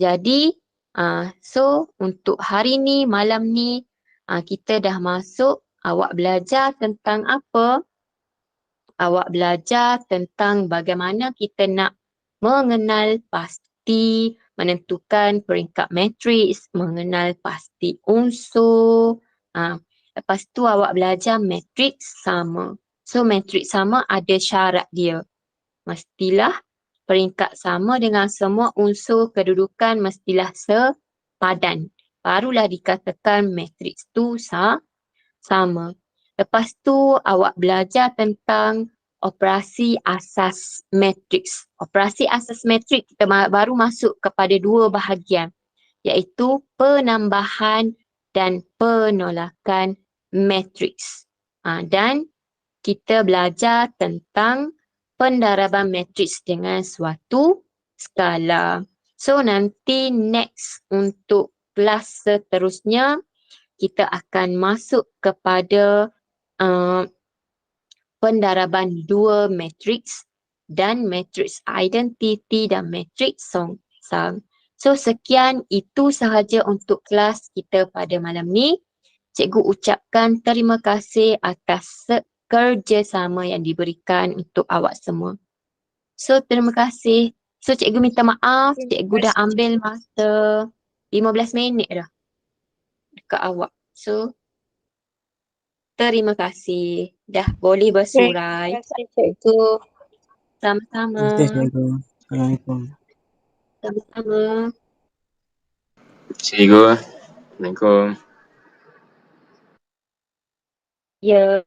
[SPEAKER 1] Jadi, so untuk hari ni, malam ni, kita dah masuk. Awak belajar tentang apa? Awak belajar tentang bagaimana kita nak mengenal pasti, menentukan peringkat matriks, mengenal pasti unsur. Lepas tu awak belajar matriks sama. So matriks sama ada syarat dia. Mestilah peringkat sama dengan semua unsur kedudukan mestilah sepadan. Barulah dikatakan matriks tu sama. Lepas tu awak belajar tentang operasi asas matriks. Operasi asas matriks kita baru masuk kepada dua bahagian, iaitu penambahan dan penolakan matriks. Dan kita belajar tentang pendaraban matriks dengan suatu skala. So nanti next untuk kelas seterusnya kita akan masuk kepada pendaraban dua matriks dan matriks identiti dan matriks songsang. So sekian itu sahaja untuk kelas kita pada malam ni. Cikgu ucapkan terima kasih atas kerjasama yang diberikan untuk awak semua. So terima kasih. So cikgu minta maaf, cikgu dah ambil masa 15 minit dah dekat awak. So terima kasih. Dah boleh bersurai.
[SPEAKER 3] Terima kasih cikgu.
[SPEAKER 1] Sama-sama.
[SPEAKER 4] Terima kasih, Cikgu. Assalamualaikum.
[SPEAKER 1] Sama-sama.
[SPEAKER 2] Cikgu. Assalamualaikum.
[SPEAKER 1] Ya.